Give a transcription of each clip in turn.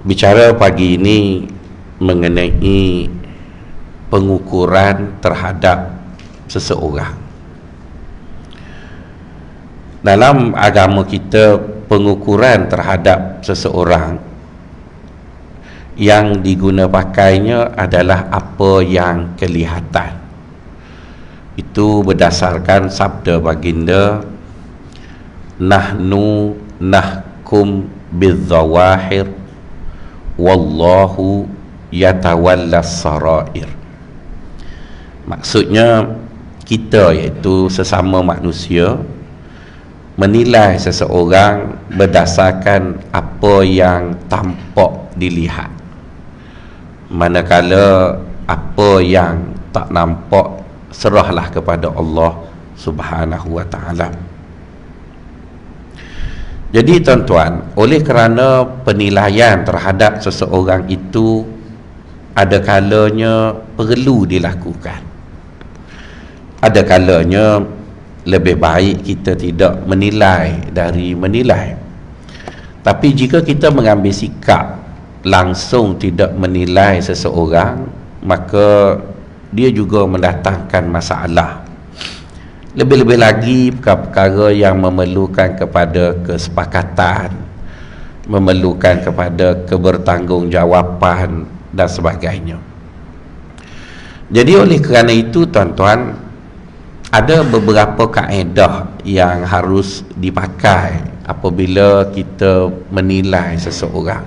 Bicara pagi ini mengenai pengukuran terhadap seseorang. Dalam agama kita, pengukuran terhadap seseorang yang diguna pakainya adalah apa yang kelihatan. Itu berdasarkan sabda baginda, nahnu nahkum bidzawahir wallahu yatawallas sarair. Maksudnya kita, iaitu sesama manusia, menilai seseorang berdasarkan apa yang tampak dilihat, manakala apa yang tak nampak serahlah kepada Allah Subhanahu wa ta'ala. Jadi tuan-tuan, oleh kerana penilaian terhadap seseorang itu ada kalanya perlu dilakukan, ada kalanya lebih baik kita tidak menilai dari menilai. Tapi jika kita mengambil sikap langsung tidak menilai seseorang, maka dia juga mendatangkan masalah. Lebih-lebih lagi perkara-perkara yang memerlukan kepada kesepakatan, memerlukan kepada kebertanggungjawaban dan sebagainya. Jadi oleh kerana itu tuan-tuan, ada beberapa kaedah yang harus dipakai apabila kita menilai seseorang.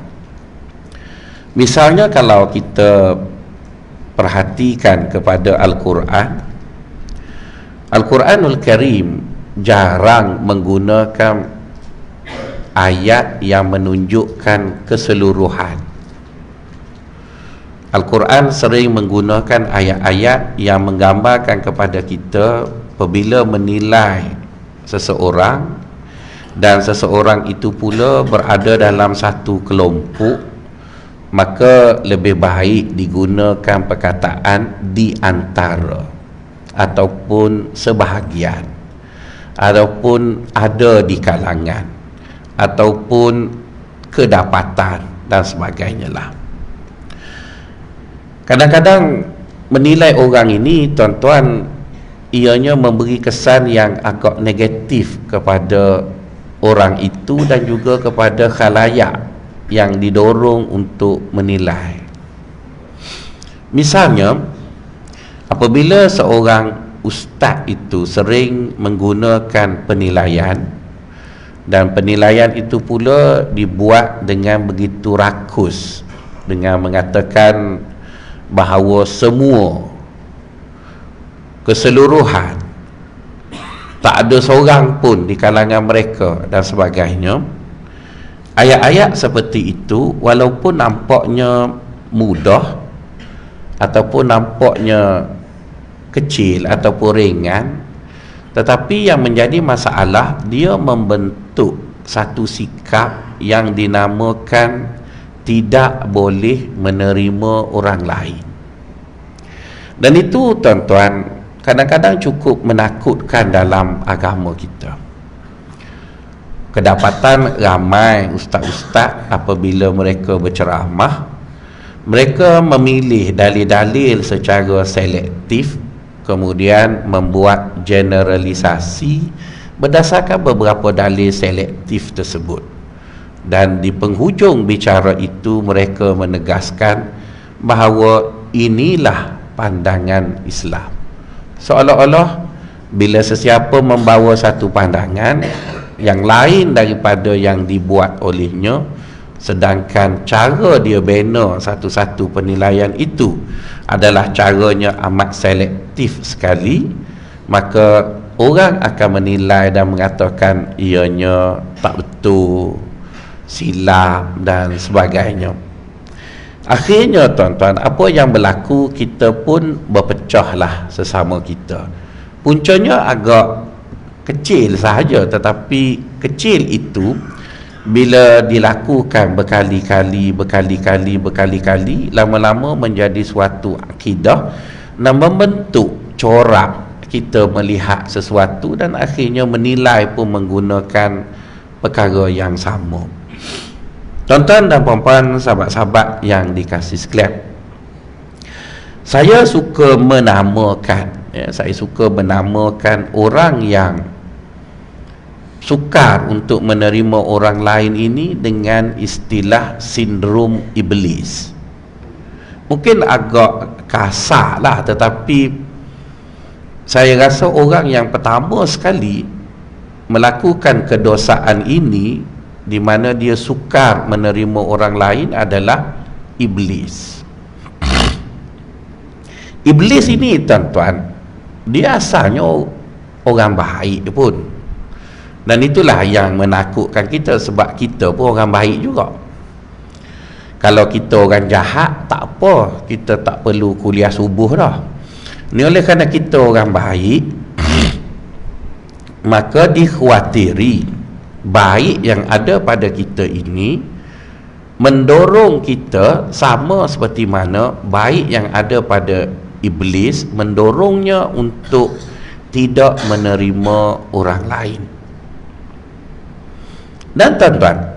Misalnya kalau kita perhatikan kepada Al-Quran, Al-Quranul Karim jarang menggunakan ayat yang menunjukkan keseluruhan. Al-Quran sering menggunakan ayat-ayat yang menggambarkan kepada kita apabila menilai seseorang, dan seseorang itu pula berada dalam satu kelompok, maka lebih baik digunakan perkataan di antara, ataupun sebahagian, ataupun ada di kalangan, ataupun kedapatan dan sebagainya lah. Kadang-kadang menilai orang ini tuan-tuan, ianya memberi kesan yang agak negatif kepada orang itu dan juga kepada khalayak yang didorong untuk menilai. Misalnya, apabila seorang ustaz itu sering menggunakan penilaian, dan penilaian itu pula dibuat dengan begitu rakus, dengan mengatakan bahawa semua, keseluruhan, tak ada seorang pun di kalangan mereka dan sebagainya. Ayat-ayat seperti itu walaupun nampaknya mudah ataupun nampaknya kecil ataupun ringan, tetapi yang menjadi masalah, dia membentuk satu sikap yang dinamakan tidak boleh menerima orang lain. Dan itu tuan-tuan, kadang-kadang cukup menakutkan dalam agama kita. Kedapatan ramai ustaz-ustaz apabila mereka berceramah, mereka memilih dalil-dalil secara selektif, kemudian membuat generalisasi berdasarkan beberapa dalil selektif tersebut. Dan di penghujung bicara itu mereka menegaskan bahawa inilah pandangan Islam. Seolah-olah bila sesiapa membawa satu pandangan yang lain daripada yang dibuat olehnya, sedangkan cara dia bina satu-satu penilaian itu adalah caranya amat selektif sekali, maka orang akan menilai dan mengatakan ianya tak betul, silap dan sebagainya. Akhirnya tuan-tuan, apa yang berlaku, kita pun berpecahlah sesama kita. Puncanya agak kecil sahaja, tetapi kecil itu bila dilakukan berkali-kali, lama-lama menjadi suatu akidah dan membentuk corak kita melihat sesuatu, dan akhirnya menilai pun menggunakan perkara yang sama. Tuan-tuan dan puan-puan, sahabat-sahabat yang dikasihi sekalian, saya suka menamakan orang yang sukar untuk menerima orang lain ini dengan istilah sindrom iblis. Mungkin agak kasar lah, tetapi saya rasa orang yang pertama sekali melakukan kedosaan ini, di mana dia sukar menerima orang lain, adalah iblis. Iblis ini, tuan-tuan, dia asalnya orang baik pun, dan itulah yang menakutkan kita, sebab kita pun orang baik juga. Kalau kita orang jahat, tak apa, kita tak perlu kuliah subuh dah. Ni oleh kerana kita orang baik, maka dikhawatiri baik yang ada pada kita ini mendorong kita, sama seperti mana baik yang ada pada iblis mendorongnya untuk tidak menerima orang lain. Dan tuan-tuan,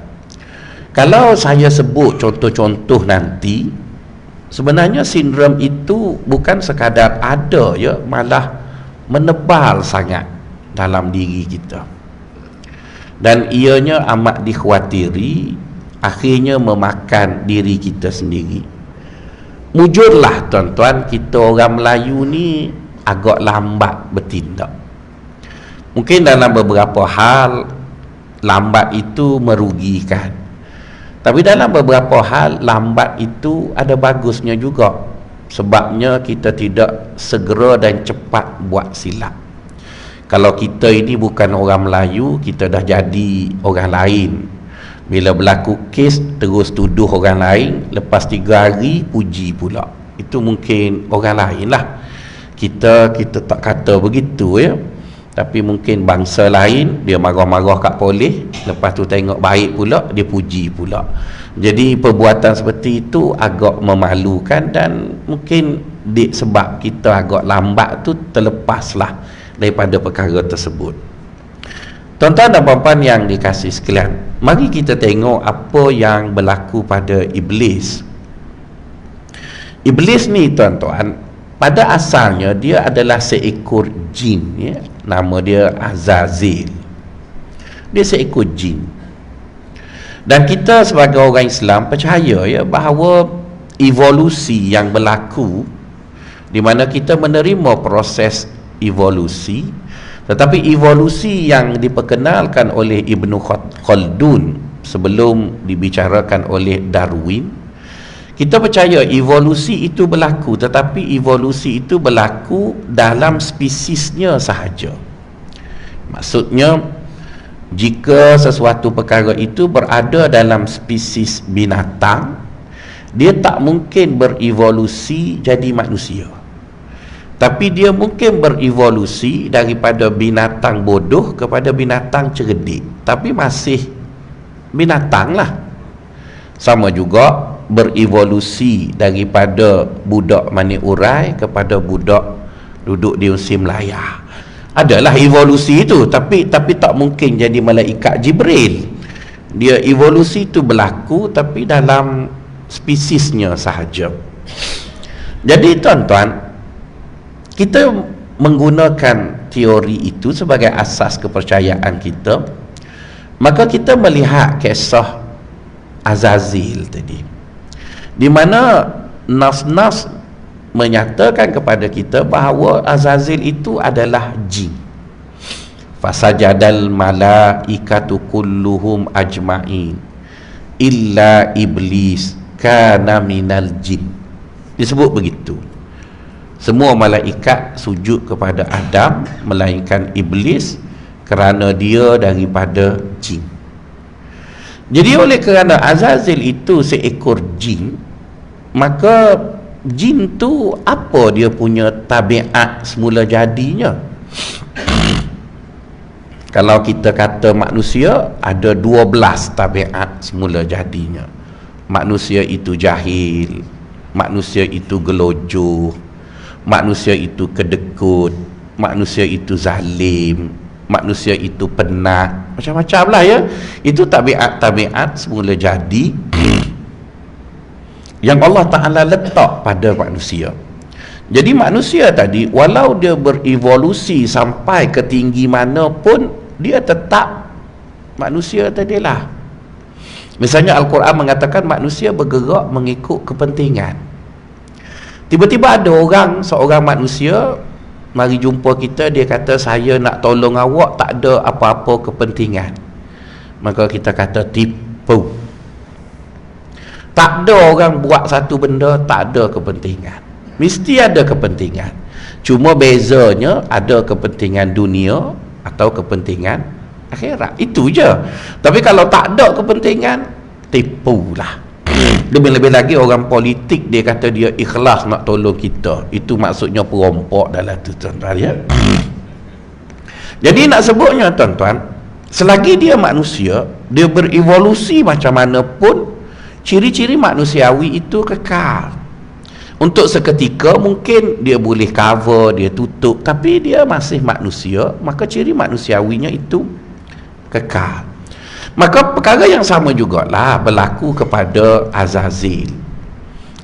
kalau saya sebut contoh-contoh nanti, sebenarnya sindrom itu bukan sekadar ada ya, malah menebal sangat dalam diri kita, dan ianya amat dikhawatiri, akhirnya memakan diri kita sendiri. Mujurlah tuan-tuan, kita orang Melayu ni agak lambat bertindak. Mungkin dalam beberapa hal lambat itu merugikan, tapi dalam beberapa hal lambat itu ada bagusnya juga, sebabnya kita tidak segera dan cepat buat silap. Kalau kita ini bukan orang Melayu, kita dah jadi orang lain. Bila berlaku kes, terus tuduh orang lain, lepas 3 hari puji pula. Itu mungkin orang lain lah. Kita tak kata begitu ya. Tapi mungkin bangsa lain, dia marah-marah kat polis, lepas tu tengok baik pula, dia puji pula. Jadi perbuatan seperti itu agak memalukan, dan mungkin sebab kita agak lambat tu terlepaslah daripada perkara tersebut. Tuan-tuan dan puan-puan yang dikasihi sekalian, mari kita tengok apa yang berlaku pada iblis. Iblis ni tuan-tuan, pada asalnya dia adalah seekor jin ya. Nama dia Azazil. Dia seekor jin. Dan kita sebagai orang Islam percaya ya bahawa evolusi yang berlaku, di mana kita menerima proses evolusi, tetapi evolusi yang diperkenalkan oleh Ibnu Khaldun sebelum dibicarakan oleh Darwin, kita percaya evolusi itu berlaku, tetapi evolusi itu berlaku dalam spesiesnya sahaja. Maksudnya, jika sesuatu perkara itu berada dalam spesies binatang, dia tak mungkin berevolusi jadi manusia. Tapi dia mungkin berevolusi daripada binatang bodoh kepada binatang cerdik, tapi masih binatang lah. Sama juga berevolusi daripada budak mani urai kepada budak duduk di usi Melaya. Adalah evolusi itu, tapi tak mungkin jadi malaikat Jibril. Dia evolusi itu berlaku tapi dalam spesiesnya sahaja. Jadi tuan-tuan, kita menggunakan teori itu sebagai asas kepercayaan kita, maka kita melihat kisah Azazil tadi, di mana nas-nas menyatakan kepada kita bahawa Azazil itu adalah jin. Fasajadal malaikatu kulluhum ajma'in illa iblis kana minal jin. Disebut begitu. Semua malaikat sujud kepada Adam melainkan iblis kerana dia daripada jin. Jadi oleh kerana Azazil itu seekor jin, maka jin tu apa dia punya tabiat semula jadinya? Kalau kita kata manusia, ada 12 tabiat semula jadinya. Manusia itu jahil, manusia itu gelojoh, manusia itu kedekut, manusia itu zalim, manusia itu penat, macam-macam lah ya. Itu tabiat semula jadi yang Allah Ta'ala letak pada manusia. Jadi manusia tadi, walau dia berevolusi sampai ke tinggi mana pun, dia tetap manusia tadilah. Misalnya Al-Quran mengatakan manusia bergerak mengikut kepentingan. Tiba-tiba ada seorang manusia mari jumpa kita, dia kata saya nak tolong awak, tak ada apa-apa kepentingan. Maka kita kata tipu. Tak ada orang buat satu benda tak ada kepentingan. Mesti ada kepentingan. Cuma bezanya ada kepentingan dunia atau kepentingan akhirat. Itu je. Tapi kalau tak ada kepentingan, tipulah. Lebih-lebih lagi orang politik, dia kata dia ikhlas nak tolong kita. Itu maksudnya perampok dalam tu, tuan-tuan ya. Jadi nak sebutnya tuan-tuan, selagi dia manusia, dia berevolusi macam mana pun, ciri-ciri manusiawi itu kekal. Untuk seketika mungkin dia boleh cover, dia tutup, tapi dia masih manusia, maka ciri manusiawinya itu kekal. Maka perkara yang sama jugalah berlaku kepada Azazil.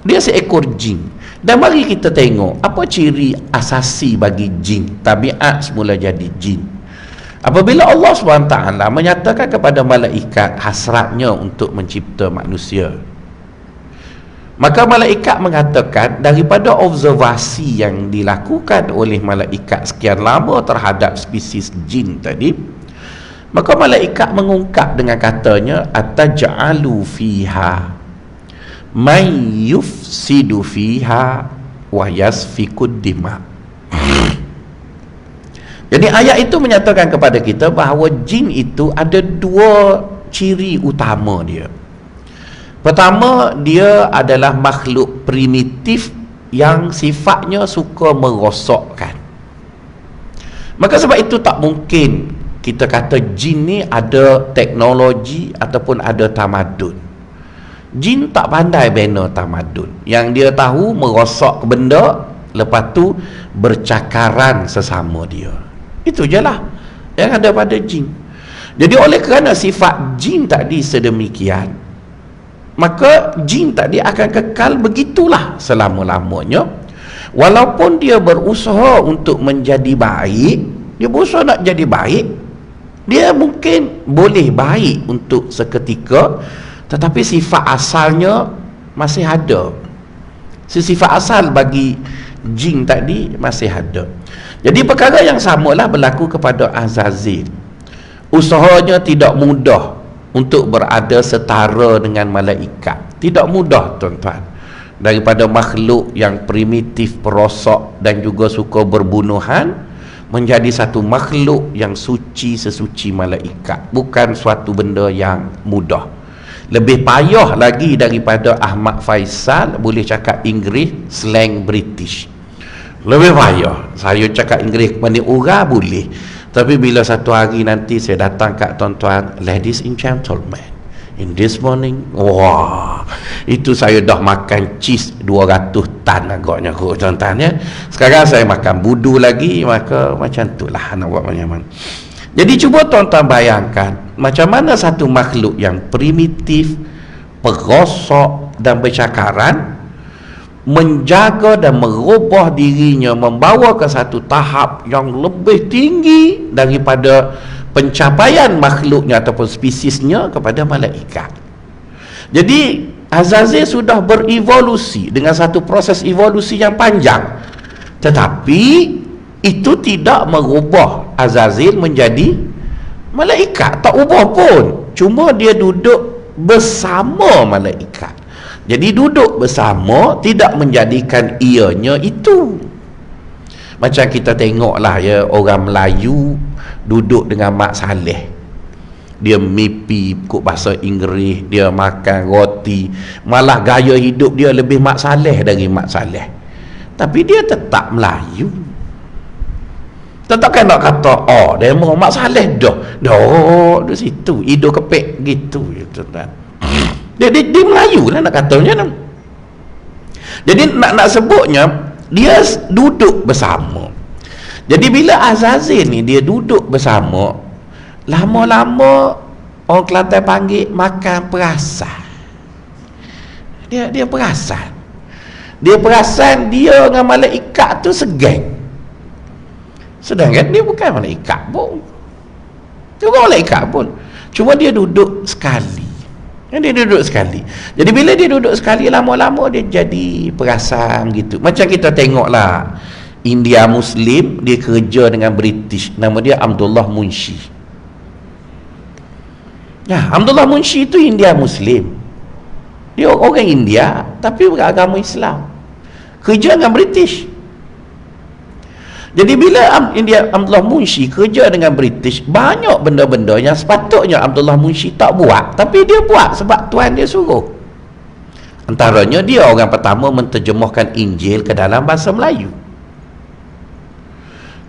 Dia seekor jin. Dan mari kita tengok apa ciri asasi bagi jin, tabiat semula jadi jin. Apabila Allah SWT menyatakan kepada malaikat hasratnya untuk mencipta manusia, maka malaikat mengatakan daripada observasi yang dilakukan oleh malaikat sekian lama terhadap spesies jin tadi, maka malaikat mengungkap dengan katanya, ataj'alu fiha may yufsidu fiha wa yasfikud dima. Jadi ayat itu menyatakan kepada kita bahawa jin itu ada dua ciri utama dia. Pertama, dia adalah makhluk primitif yang sifatnya suka merosakkan. Maka sebab itu tak mungkin kita kata jin ni ada teknologi ataupun ada tamadun. Jin tak pandai bina tamadun. Yang dia tahu merosak benda, lepas tu bercakaran sesama dia. Itu je lah yang ada pada jin. Jadi oleh kerana sifat jin tadi sedemikian, maka jin tadi akan kekal begitulah selama-lamanya. Walaupun dia berusaha untuk menjadi baik, dia berusaha nak jadi baik, dia mungkin boleh baik untuk seketika, tetapi sifat asalnya masih ada. Sifat asal bagi jin tadi masih ada. Jadi perkara yang samalah berlaku kepada Azazil. Usahanya tidak mudah untuk berada setara dengan malaikat. Tidak mudah tuan-tuan. Daripada makhluk yang primitif, perosak dan juga suka berbunuhan, menjadi satu makhluk yang suci sesuci malaikat. Bukan suatu benda yang mudah. Lebih payah lagi daripada Ahmad Faisal boleh cakap Inggeris slang British. Lebih payah. Saya cakap Inggeris kepada orang boleh, tapi bila satu hari nanti saya datang kat tuan-tuan, ladies and gentlemen, in this morning, wah, itu saya dah makan cheese 200 tan agaknya kot tuan-tuan ya. Sekarang saya makan budu lagi, maka macam tu lah nak buat macam mana. Jadi cuba tuan-tuan bayangkan macam mana satu makhluk yang primitif, perosak dan bercakaran menjaga dan merubah dirinya, membawa ke satu tahap yang lebih tinggi daripada pencapaian makhluknya ataupun spesiesnya kepada malaikat. Jadi Azazil sudah berevolusi dengan satu proses evolusi yang panjang, tetapi itu tidak merubah Azazil menjadi malaikat. Tak ubah pun, cuma dia duduk bersama malaikat. Jadi duduk bersama tidak menjadikan ianya itu. Macam kita tengoklah ya, orang Melayu duduk dengan Mak Saleh, dia mimpi ikut bahasa Inggeris, dia makan roti, malah gaya hidup dia lebih Mak Saleh dari Mak Saleh, tapi dia tetap Melayu. Tetapkan nak kata dia mau Mak Saleh dah di situ hidung kepek gitu tuan-tuan. Dia Melayu lah nak katanya. Jadi nak sebutnya dia duduk bersama. Jadi bila Azazil ni dia duduk bersama, Lama-lama orang Kelantan panggil makan perasan. Dia perasan. Dia perasan dia dengan malaikat tu segeng. Sedangkan dia bukan malaikat pun. Dia bukan malaikat pun. Cuma dia duduk sekali. Dia duduk sekali. Jadi bila dia duduk sekali, lama-lama dia jadi perasan gitu. Macam kita tengoklah India Muslim, dia kerja dengan British. Nama dia Abdullah Munshi. Nah, Abdullah Munshi itu India Muslim. Dia orang India tapi beragama Islam. Kerja dengan British. Jadi bila Abdullah Munshi kerja dengan British, banyak benda-benda yang sepatutnya Abdullah Munshi tak buat, tapi dia buat sebab Tuan dia suruh. Antaranya dia orang pertama menterjemahkan Injil ke dalam bahasa Melayu.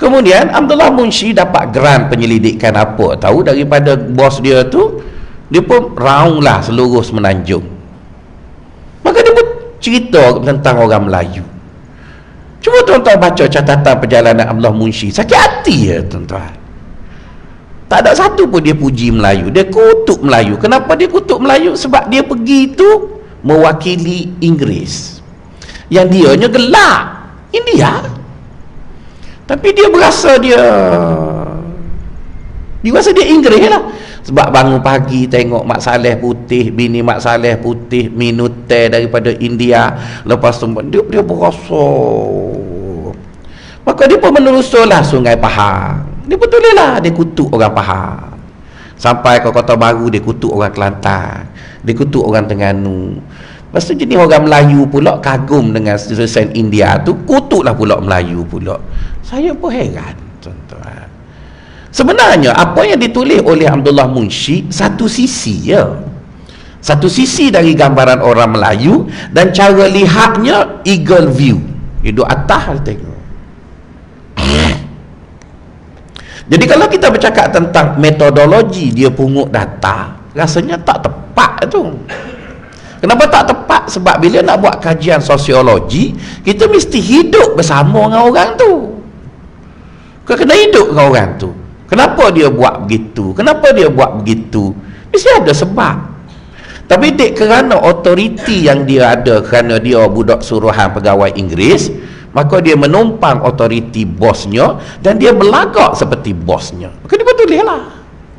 Kemudian Abdullah Munshi dapat geran penyelidikan apa tahu daripada bos dia tu. Dia pun round lah seluruh Semenanjung. Maka dia pun cerita tentang orang Melayu. Cuma tuan-tuan baca catatan perjalanan Abdullah Munshi, sakit hati ya tuan-tuan. Tak ada satu pun dia puji Melayu. Dia kutuk Melayu. Kenapa dia kutuk Melayu? Sebab dia pergi tu mewakili Inggeris, yang dianya gelap India. Tapi dia berasa dia Inggeris lah. Sebab bangun pagi tengok Mak Saleh putih, bini Mak Saleh putih, minum teh daripada India. Lepas tu dia berasa. Maka dia pun menelusurilah Sungai Pahang. Dia betulilah dia kutuk orang Pahang. Sampai ke Kota Baru dia kutuk orang Kelantan. Dia kutuk orang Terengganu. Lepas tu jenis orang Melayu pula kagum dengan desain India tu, kutuklah pula Melayu pula. Saya pun heran tuan-tuan. Sebenarnya apa yang ditulis oleh Abdullah Munshi satu sisi ya. Satu sisi dari gambaran orang Melayu, dan cara lihatnya eagle view. Hidup atas tengok. Jadi kalau kita bercakap tentang metodologi dia pungut data, rasanya tak tepat tu. Kenapa tak tepat? Sebab bila nak buat kajian sosiologi, kita mesti hidup bersama dengan orang tu. Kau kena hidup dengan orang tu. Kenapa dia buat begitu? Kenapa dia buat begitu? Mesti ada sebab. Tapi kerana otoriti yang dia ada, kerana dia budak suruhan pegawai Inggeris, maka dia menumpang otoriti bosnya dan dia berlagak seperti bosnya. Maka dia tulis lah.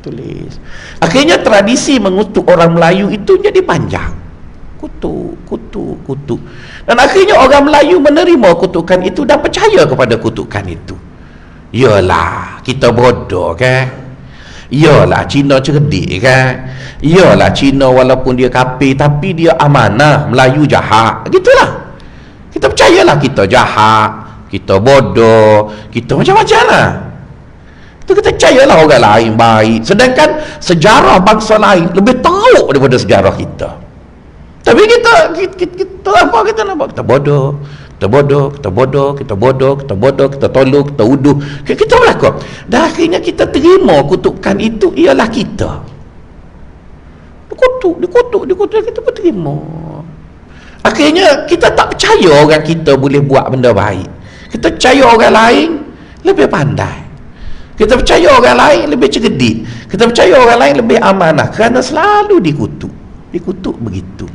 Tulis. Akhirnya tradisi mengutuk orang Melayu itu jadi panjang. Kutuk. Dan akhirnya orang Melayu menerima kutukan itu dan percaya kepada kutukan itu. Yalah, kita bodoh kan? Yalah, Cina cerdik kan? Yalah, Cina walaupun dia kafir tapi dia amanah, Melayu jahat. Gitulah. Kita percayalah kita jahat, kita bodoh, kita macam-macam lah. Itu kita percayalah orang lain baik. Sedangkan sejarah bangsa lain lebih tahu daripada sejarah kita. Tapi kita apa kita nak buat? Kita bodoh. Kita tolong, kita uduh. Kita berlaku. Dan akhirnya kita terima kutukan itu ialah kita. Dikutuk, kita pun terima. Akhirnya kita tak percaya orang kita boleh buat benda baik. Kita percaya orang lain lebih pandai. Kita percaya orang lain lebih cerdik. Kita percaya orang lain lebih amanah, kerana selalu dikutuk begitu.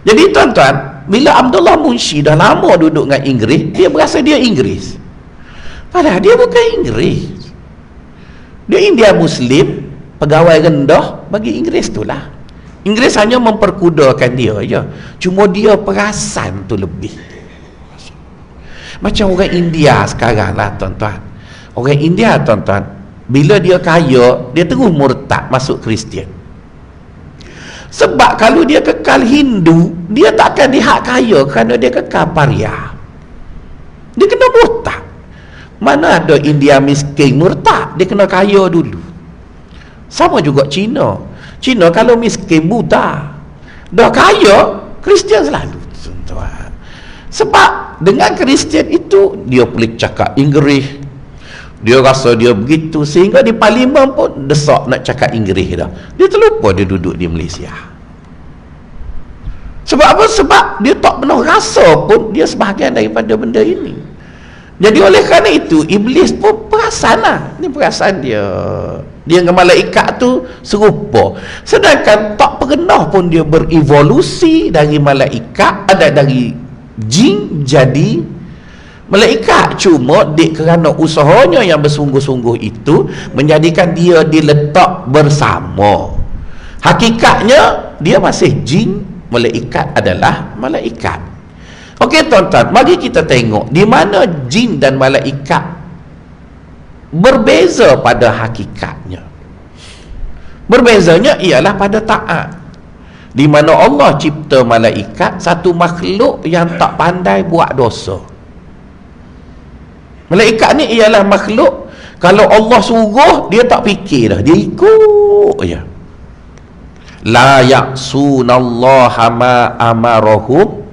Jadi tuan-tuan, bila Abdullah Munshi dah lama duduk dengan Inggeris, dia berasa dia Inggeris. Padahal dia bukan Inggeris. Dia India Muslim, pegawai rendah bagi Inggeris itulah. Inggeris hanya memperkudakan dia je. Cuma dia perasan tu lebih. Macam orang India sekarang lah tuan-tuan. Orang India tuan-tuan, bila dia kaya, dia terus murtad masuk Kristian. Sebab kalau dia kekal Hindu, dia takkan dihak kaya kerana dia kekal paria. Dia kena murtad. Mana ada India miskin murtad, dia kena kaya dulu. Sama juga Cina. Cina kalau miskin buta, dah kaya Kristian selalu tuan-tuan. Sebab dengan Kristian itu dia boleh cakap Inggeris. Dia rasa dia begitu, sehingga di parlimen pun desak nak cakap Inggeris dah. Dia terlupa dia duduk di Malaysia. Sebab apa? Sebab dia tak pernah rasa pun dia sebahagian daripada benda ini. Jadi oleh kerana itu, Iblis pun perasan lah. Ini perasaan dia Dia dengan malaikat tu serupa. Sedangkan tak pernah pun dia berevolusi dari malaikat, ada dari jin jadi malaikat. Cuma kerana usahanya yang bersungguh-sungguh itu menjadikan dia diletak bersama. Hakikatnya dia masih jin, malaikat adalah malaikat. Okey tuan-tuan, mari kita tengok di mana jin dan malaikat berbeza pada hakikatnya. Berbezanya ialah pada taat. Di mana Allah cipta malaikat, satu makhluk yang tak pandai buat dosa. Malaikat ni ialah makhluk, kalau Allah suruh dia tak fikir dah, dia ikut je. La ya'sunallaha ma amarahum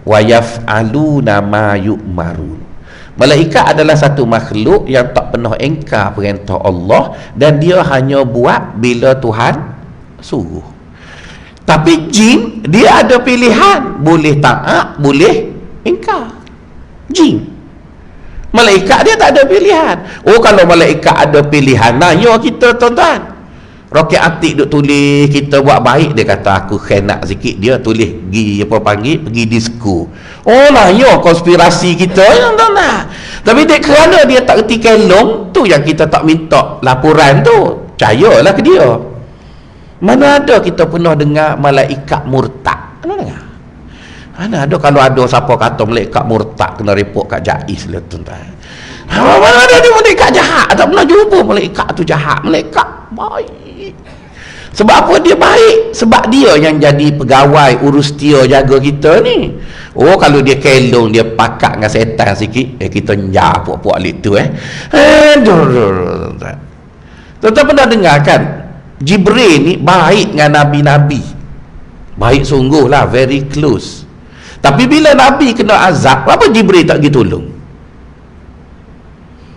wa yaf'aluna ma yu'marun. Malaikat adalah satu makhluk yang tak pernah engkar perintah Allah, dan dia hanya buat bila Tuhan suruh. Tapi jin, dia ada pilihan, boleh taat, boleh engkar. Jin. Malaikat dia tak ada pilihan. Oh, kalau malaikat ada pilihan, nanya kita tuan-tuan. Roket Atik duk tulis kita buat baik, dia kata aku khenak sikit, dia tulis pergi apa panggil, pergi disco. Oh lah, ya konspirasi kita tak nak. Tapi kerana dia tak reti kelong tu yang kita tak minta laporan tu. Percayalah ke dia. Mana ada kita pernah dengar malaikat murtad? Mana dengar? Mana ada kalau ada siapa kata malaikat murtad kena report kat JAIS lah tuan-tuan. Mana ada dia malaikat jahat? Tak pernah jumpa malaikat tu jahat. Malaikat baik. Sebab apa dia baik? Sebab dia yang jadi pegawai urus dia jaga kita ni. Oh, kalau dia kelong, dia pakat dengan setan sikit, kita nyah puak-puak alik tu Tuan-tuan pernah dengar kan, Jibril ni baik dengan Nabi-Nabi. Baik sungguh lah, very close. Tapi bila Nabi kena azab, apa Jibril tak pergi tolong?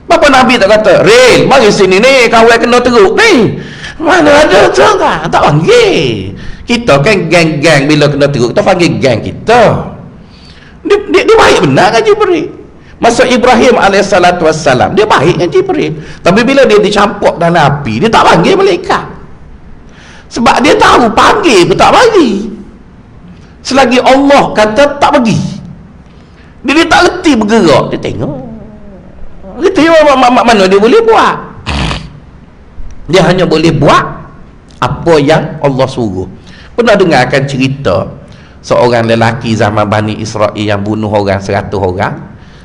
Apa Nabi tak kata, Ril, mari sini ni, kawan kena teruk ni. Mana ada tuan-tuan, tak panggil. Kita kan geng-geng, bila kena teruk kita panggil geng kita. Dia baik benar kan Jibril. Masa Ibrahim AS, dia baik kan Jibril. Tapi bila dia dicampur dalam api, dia tak panggil malaikat. Sebab dia tahu panggil pun tak bagi. Selagi Allah kata tak bagi, dia tak reti bergerak. Dia tengok reti mana dia boleh buat. Dia hanya boleh buat apa yang Allah suruh. Pernah dengarkan cerita seorang lelaki zaman Bani Israel yang bunuh orang 100 orang.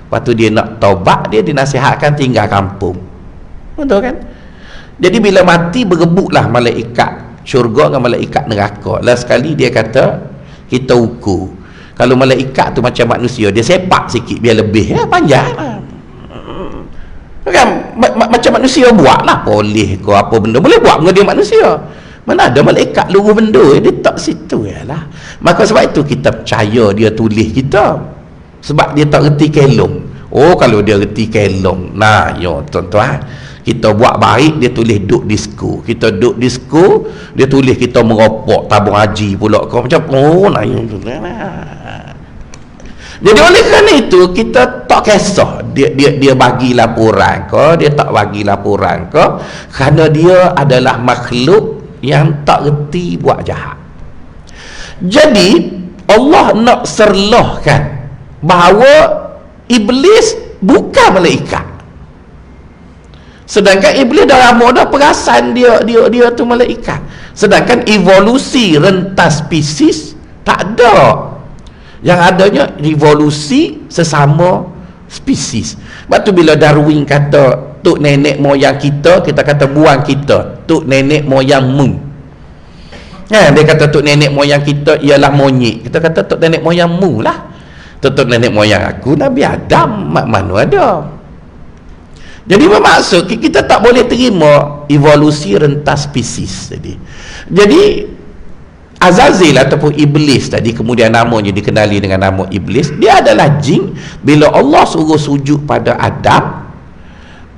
Lepas tu dia nak taubat, dia dinasihatkan tinggal kampung. Betul kan? Jadi bila mati berebutlah malaikat syurga dengan malaikat neraka. Last sekali dia kata kita ukur. Kalau malaikat tu macam manusia, dia sepak sikit biar lebih panjang. Kan macam manusia buatlah poleh ke apa benda boleh buat dengan dia manusia. Mana ada malaikat luruh benda, dia tak situ lah. Maka sebab itu kita percaya dia tulis kita, sebab dia tak reti kelong. Oh, kalau dia reti kelong, nah yo tuan-tuan, kita buat baik dia tulis duk disco, kita duk disco dia tulis kita meropok tabung haji pula kau macam oh nah yo. Jadi oleh kerana itu kita tak kisah dia bagi laporan ke, dia tak bagi laporan ke, kerana dia adalah makhluk yang tak reti buat jahat. Jadi Allah nak serlahkan bahawa iblis bukan malaikat. Sedangkan iblis dah lama dah perasan dia tu malaikat. Sedangkan evolusi rentas spesies tak ada. Yang adanya revolusi sesama spesies. Sebab tu bila Darwin kata tok nenek moyang kita, kita kata buang kita tok nenek moyangmu. Dia kata tok nenek moyang kita ialah monyet, kita kata tok nenek moyangmu lah. Tok nenek moyang aku Nabi Adam, mana ada. Jadi bermaksud kita tak boleh terima evolusi rentas spesies. Jadi Azazil ataupun iblis tadi, kemudian namanya dikenali dengan nama iblis, dia adalah jin. Bila Allah suruh sujud pada Adam,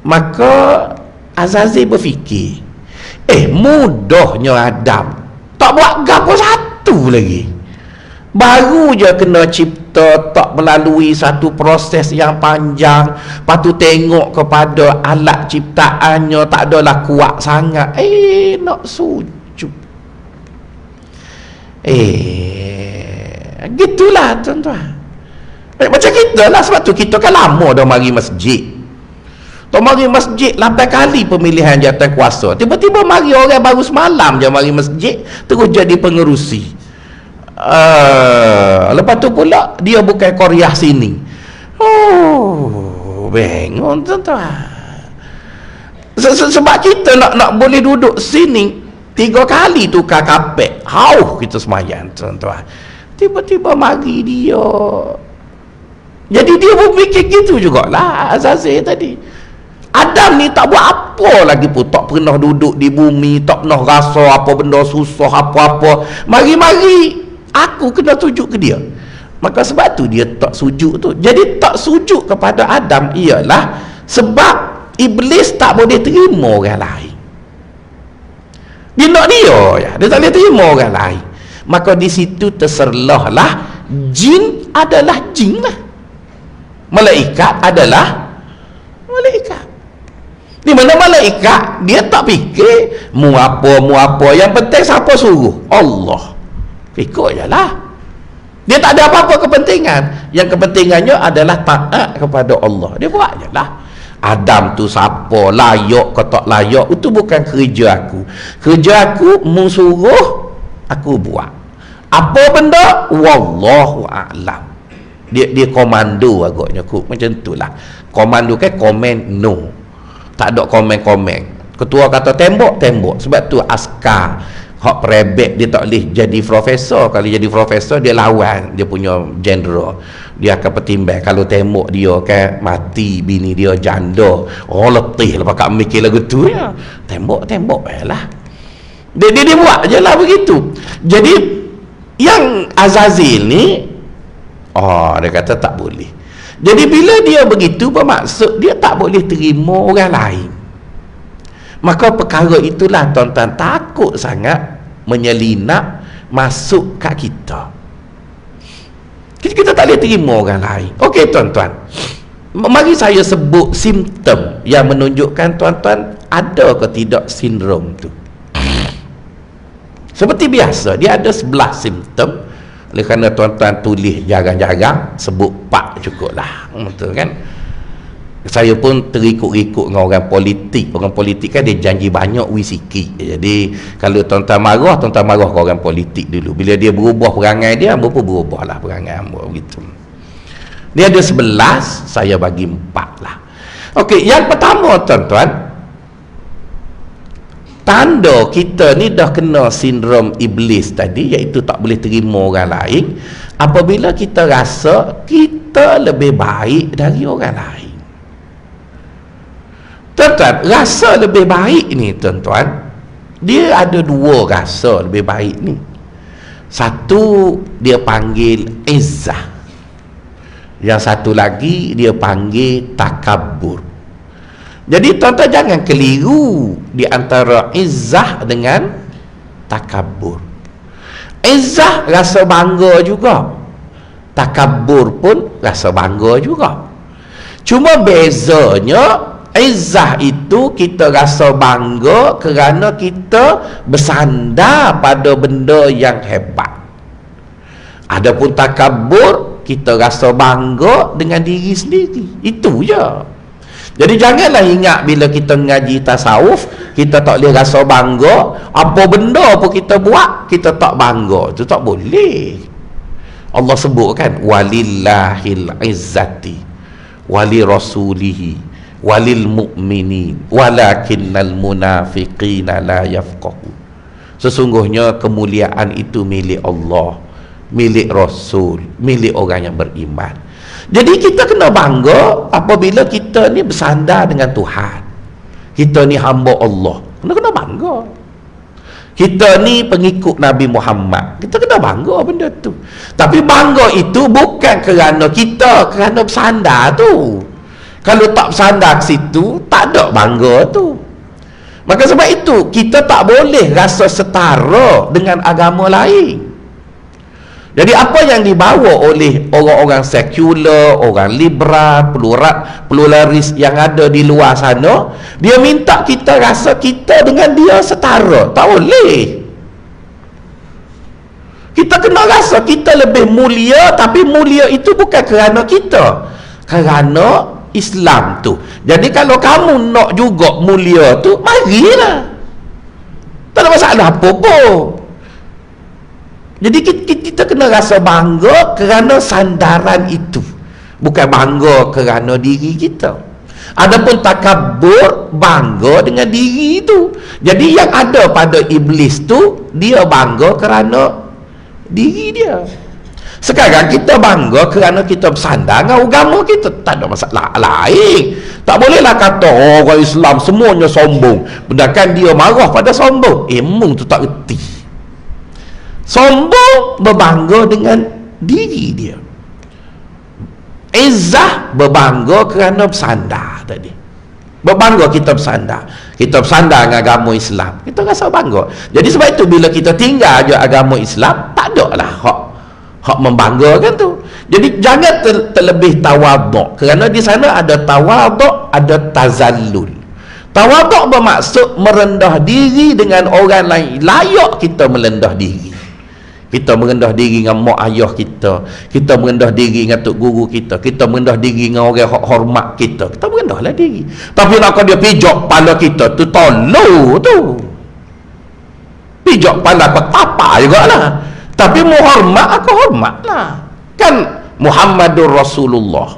maka Azazil berfikir, mudahnya Adam tak buat gapo satu lagi, Baru je kena cipta, tak melalui satu proses yang panjang. Lepas tu tengok kepada alat ciptaannya, tak adalah kuat sangat. Nak sujud. Gitulah tuan-tuan. Macam kita lah. Sebab tu kita kan lama dah mari masjid. Tak mari masjid 8 kali pemilihan jawatan kuasa. Tiba-tiba mari orang baru semalam je mari masjid, terus jadi pengerusi. Lepas tu pula dia bukan Korea sini. Bingung tuan-tuan. Sebab kita nak boleh duduk sini 3 kali tukar kapek, kita semayang tuan-tuan. Tiba-tiba mari dia. Jadi dia berfikir gitu jugalah Azazil tadi. Adam ni tak buat apa lagi pun, tak pernah duduk di bumi, tak pernah rasa apa benda susah apa-apa. Mari-mari aku kena sujud ke dia. Maka sebab tu dia tak sujud tu. Jadi tak sujud kepada Adam ialah sebab iblis tak boleh terima orang lain. Dia nak dia ya, dia tak boleh terima orang lain. Maka di situ terserlahlah jin adalah jin lah, malaikat adalah malaikat. Di mana malaikat dia tak fikir mu apa, yang penting siapa suruh? Allah. Ikut je lah. Dia tak ada apa-apa kepentingan. Yang kepentingannya adalah taat kepada Allah. Dia buat je lah. Adam tu siapa, layak ke tak layak, itu bukan kerja aku. Kerja aku mu suruh, aku buat. Apa benda? Wallahu a'lam. Dia komando agaknya macam itulah. Komando kan komen no. Tak ada komen-komen. Ketua kata tembok. Sebab tu askar hak perebek dia tak boleh jadi profesor. Kalau jadi profesor dia lawan dia punya general. Dia akan pertimbang kalau tembok dia kan mati bini dia janda. Letih lepas kat mikir lagu tu ya. Tembok lah. Dia buat je lah begitu. Jadi yang Azazil ni dia kata tak boleh. Jadi bila dia begitu bermaksud dia tak boleh terima orang lain. Maka perkara itulah tuan-tuan takut sangat menyelinap masuk kat kita. Kita tak boleh terima orang lain. Okey tuan-tuan, mari saya sebut simptom yang menunjukkan tuan-tuan ada ke tidak sindrom tu. Seperti biasa dia ada 11 simptom. Oleh kerana tuan-tuan tulis jarang-jarang, sebut 4 cukup lah. Betul kan? Saya pun terikut-ikut dengan orang politik. Orang politik kan dia janji banyak, sikit. Jadi kalau tuan-tuan marah ke orang politik dulu. Bila dia berubah perangai dia, hamba pun berubah lah perangai hamba begitu. Dia ada 11, saya bagi 4 lah. Okey, yang pertama tuan-tuan, tanda kita ni dah kena sindrom iblis tadi, iaitu tak boleh terima orang lain apabila kita rasa kita lebih baik dari orang lain. Tuan-tuan, rasa lebih baik ni tuan-tuan, dia ada 2 rasa lebih baik ni. Satu dia panggil izzah, yang satu lagi dia panggil takabur. Jadi tuan-tuan jangan keliru di antara izzah dengan takabur. Izzah rasa bangga juga, takabur pun rasa bangga juga. Cuma bezanya izzah itu kita rasa bangga kerana kita bersandar pada benda yang hebat. Adapun takabur kita rasa bangga dengan diri sendiri. Itu je. Jadi janganlah ingat bila kita mengaji tasawuf kita tak boleh rasa bangga, apa benda pun kita buat kita tak bangga. Itu tak boleh. Allah sebut kan, walillahil izzati wali rasulihi walil mu'minin walakinnal munafiqina la yafqahu. Sesungguhnya kemuliaan itu milik Allah, milik Rasul, milik orang yang beriman. Jadi kita kena bangga apabila kita ni bersandar dengan Tuhan. Kita ni hamba Allah, kena bangga. Kita ni pengikut Nabi Muhammad, kita kena bangga benda tu. Tapi bangga itu bukan kerana kita, kerana bersandar tu. Kalau tak bersandar ke situ, tak ada bangga tu. Maka sebab itu kita tak boleh rasa setara dengan agama lain. Jadi apa yang dibawa oleh orang-orang sekular, orang liberal, pluralis yang ada di luar sana, dia minta kita rasa kita dengan dia setara. Tak boleh. Kita kena rasa kita lebih mulia, tapi mulia itu bukan kerana kita, kerana Islam tu. Jadi kalau kamu nak juga mulia tu, marilah. Tak ada masalah apa pun. Jadi kita kena rasa bangga kerana sandaran itu, bukan bangga kerana diri kita. Adapun takabur, bangga dengan diri itu. Jadi yang ada pada iblis tu, dia bangga kerana diri dia. Sekarang kita bangga kerana kita bersandar dengan agama kita. Tak ada masalah lain. Tak bolehlah kata orang Islam semuanya sombong, sedangkan dia marah pada sombong. Emang tu tak erti. Sombong berbangga dengan diri dia. Izzah berbangga kerana bersandar tadi. Berbangga kita bersandar. Kita bersandar dengan agama Islam, kita rasa bangga. Jadi sebab itu bila kita tinggal je agama Islam, tak ada lah hak membanggakan tu. Jadi jangan terlebih tawaduk, kerana di sana ada tawaduk, ada tazallul. Tawaduk bermaksud merendah diri dengan orang lain. Layak kita merendah diri. Kita merendah diri dengan mak ayah kita, kita merendah diri dengan tok guru kita, kita merendah diri dengan orang hormat kita, kita merendahlah diri. Tapi nak dia pijak kepala kita tu, tolong tu, pijak kepala betapa juga lah. Tapi mu hormat, aku hormat lah. Kan Muhammadur Rasulullah,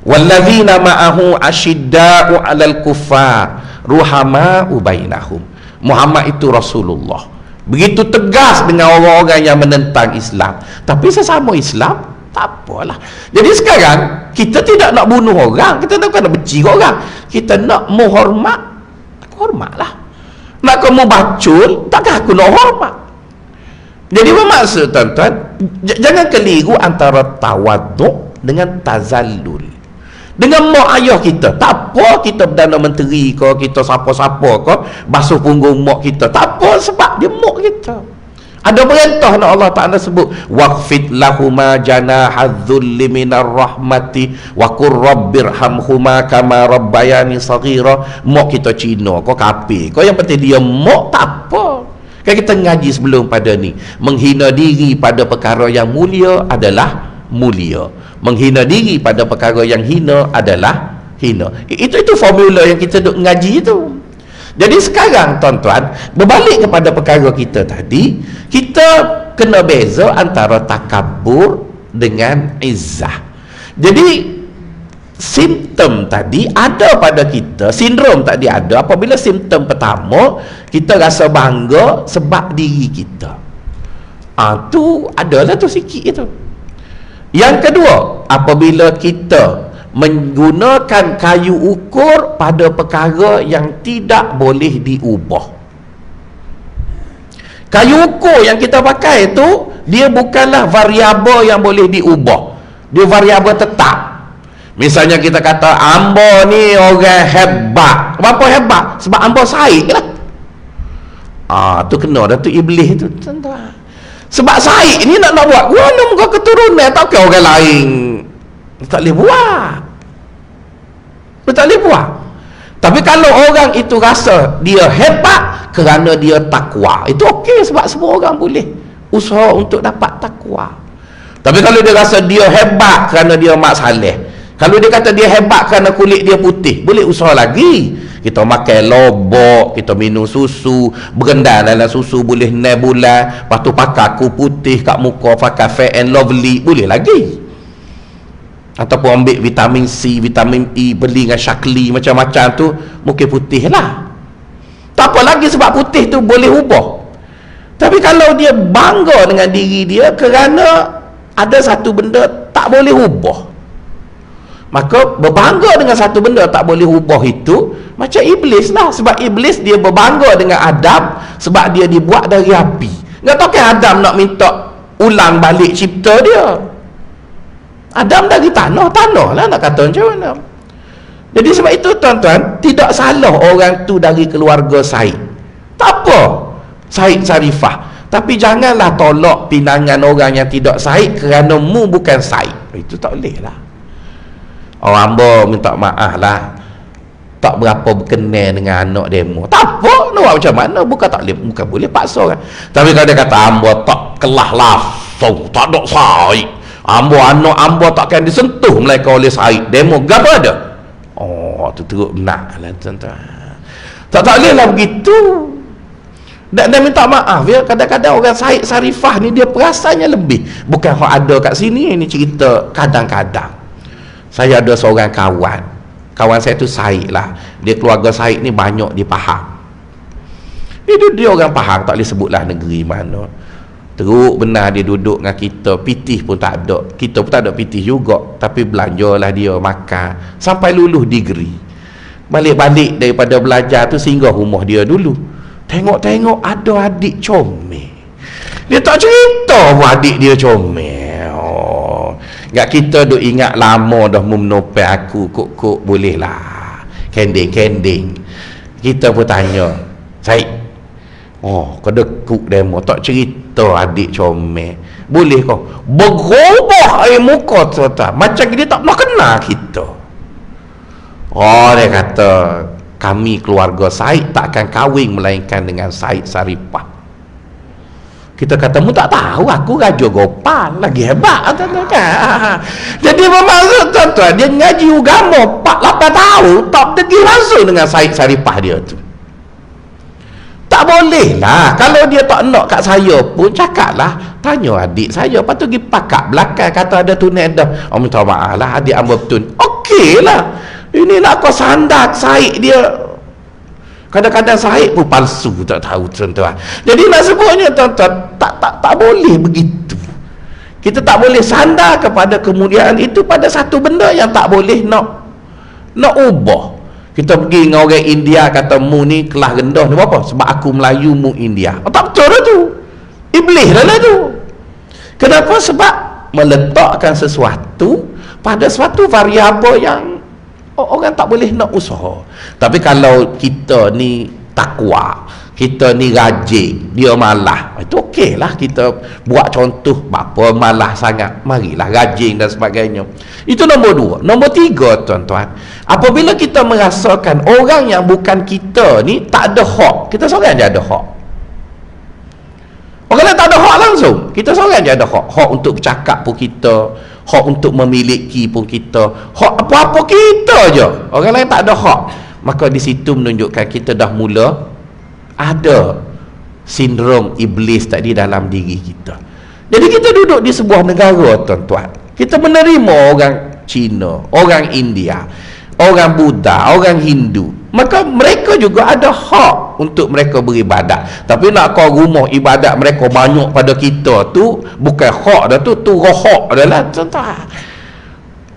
wallazina ma'ahu asyidda'u 'alal kuffar ruhama'u bainahum. Muhammad itu Rasulullah, begitu tegas dengan orang-orang yang menentang Islam, tapi sesama Islam tak apalah. Jadi sekarang kita tidak nak bunuh orang, kita tak nak benci orang, kita nak menghormat, hormatlah. Nak kamu bacul, takkan aku nak hormat. Jadi bermaksud tuan-tuan, jangan keliru antara tawaduk dengan tazallul. Dengan mak ayah kita, tak apa kita Perdana Menteri ke, kita siapa-siapa ke, basuh punggung mak kita, tak apa, sebab dia mak kita. Ada perintah nak Allah Ta'ala sebut, waqfid lahuma janahadzulli minar rahmati wa qur rabbirhamhuma kama rabbayani saghira. Mak kita Cina, kau kafir, kau yang penting dia mak, tak apa. Kan kita ngaji sebelum pada ni, menghina diri pada perkara yang mulia adalah mulia, menghina diri pada perkara yang hina adalah hina. Itu formula yang kita duk ngaji itu. Jadi sekarang tuan-tuan, berbalik kepada perkara kita tadi, kita kena beza antara takabur dengan izzah. Jadi simptom tadi ada pada kita, sindrom tadi ada apabila simptom pertama kita rasa bangga sebab diri kita. Tu adalah tu sikit itu. Yang kedua, apabila kita menggunakan kayu ukur pada perkara yang tidak boleh diubah. Kayu ukur yang kita pakai itu, dia bukanlah variabel yang boleh diubah, dia variabel tetap. Misalnya kita kata ambo ni orang hebat. Kenapa hebat? Sebab ambo saik lah. Tu kena dah tu iblis tu, tuan-tuan. Sebab saik ni nak buat guna muka keturunan, tak kira orang lain tak boleh buat, tak boleh buat. Tapi kalau orang itu rasa dia hebat kerana dia takwa, itu okey, sebab semua orang boleh usaha untuk dapat takwa. Tapi kalau dia rasa dia hebat kerana dia mak saleh, kalau dia kata dia hebat kerana kulit dia putih, boleh usaha lagi. Kita makan lobok, kita minum susu, berendam dalam susu, boleh 6 bulan, lepas tu pakai kuku putih kat muka, pakai Fair and Lovely, boleh lagi. Ataupun ambil vitamin C, vitamin E, beli dengan Shakli, macam-macam tu, mungkin putih lah. Tak apa lagi sebab putih tu boleh ubah. Tapi kalau dia bangga dengan diri dia kerana ada satu benda tak boleh ubah, maka berbangga dengan satu benda tak boleh ubah itu macam iblis lah. Sebab iblis dia berbangga dengan Adam sebab dia dibuat dari api. Tak tahu kan Adam nak minta ulang balik cipta dia. Adam dari tanah lah, nak kata macam mana. Jadi sebab itu tuan-tuan, tidak salah orang tu dari keluarga Said, tak apa, Said Sarifah, Tapi janganlah tolak pinangan orang yang tidak sahih kerana mu bukan sahih. Itu tak boleh lah. Orang hamba minta maaf lah, tak berapa berkenan dengan anak demo. Tak apa, nak macam mana, bukan tak boleh, bukan boleh paksa kan. Tapi kalau dia kata hamba tak kelah langsung, tak ada sahih, anak hamba takkan disentuh mereka oleh sahih, demo gapo ada. Oh, tu teruk benar lah tuan-tuan. Tak boleh lah begitu. Dan minta maaf ya, kadang-kadang orang Said Sarifah ni dia perasannya lebih. Bukan hak ada kat sini, ini cerita kadang-kadang. Saya ada seorang kawan saya tu Said lah. Dia keluarga Said ni banyak di Pahang. Dia orang Pahang, tak boleh sebutlah negeri mana. Teruk benar dia duduk dengan kita, pitih pun tak ada. Kita pun tak ada pitih juga, tapi belanjalah dia makan sampai lulus degree. Balik-balik daripada belajar tu singgah rumah dia dulu. Tengok-tengok ada adik comel. Dia tak cerita pun adik dia comel. Oh, gak kita duk ingat lama dah menopel aku, kok boleh lah. Kending. Kita pun tanya, Said, oh, kau dekuk demo tak cerita adik comel. Boleh kau berubah air muka tu tak? Macam dia tak pernah kenal kita. Oh, dia kata kami keluarga Said tak akan kahwin melainkan dengan Said Sarifah. Kita kata mu tak tahu aku Raja Gopal lagi hebat kan. Jadi bermaksud tuan-tuan dia ngaji agama 4-8 tahun tak pergi langsung dengan Said Sarifah dia tu. Tak boleh lah. Kalau dia tak nak kat saya pun cakaplah, tanya adik saya, lepas tu pergi pakak belakang kata ada tunai dah. Oh, minta maaf lah adik hamba betul. Okey lah. Ini nak kau sandak Said dia. Kadang-kadang Said pun palsu, tak tahu tuan-tuan. Jadi nak sebutnya tuan-tuan, tak boleh begitu. Kita tak boleh sandar kepada kemuliaan itu pada satu benda yang tak boleh nak ubah. Kita pergi dengan orang India kata mu ni kelas rendah ni apa? Sebab aku Melayu, mu India. Oh, tak betul lah tu. Iblis lah tu. Kenapa? Sebab meletakkan sesuatu pada suatu variabel yang orang tak boleh nak usaha. Tapi kalau kita ni takwa, kita ni rajin, dia malah, itu okey lah kita buat contoh. Bapa malah sangat, marilah rajin dan sebagainya. Itu nombor 2. Nombor 3 tuan-tuan, apabila kita merasakan orang yang bukan kita ni tak ada hak, kita seorang je ada hak. Orang lain tak ada hak langsung, kita seorang je ada hak. Hak untuk bercakap pun kita, hak untuk memiliki pun kita, hak apa-apa kita je, orang lain tak ada hak. Maka di situ menunjukkan kita dah mula ada sindrom iblis tadi dalam diri kita. Jadi kita duduk di sebuah negara tuan-tuan, kita menerima orang Cina, orang India, orang Buddha, orang Hindu, maka mereka juga ada hak untuk mereka beribadat. Tapi nak kau rumah ibadat mereka banyak pada kita tu bukan hak dah tu rohak adalah tuan-tuan.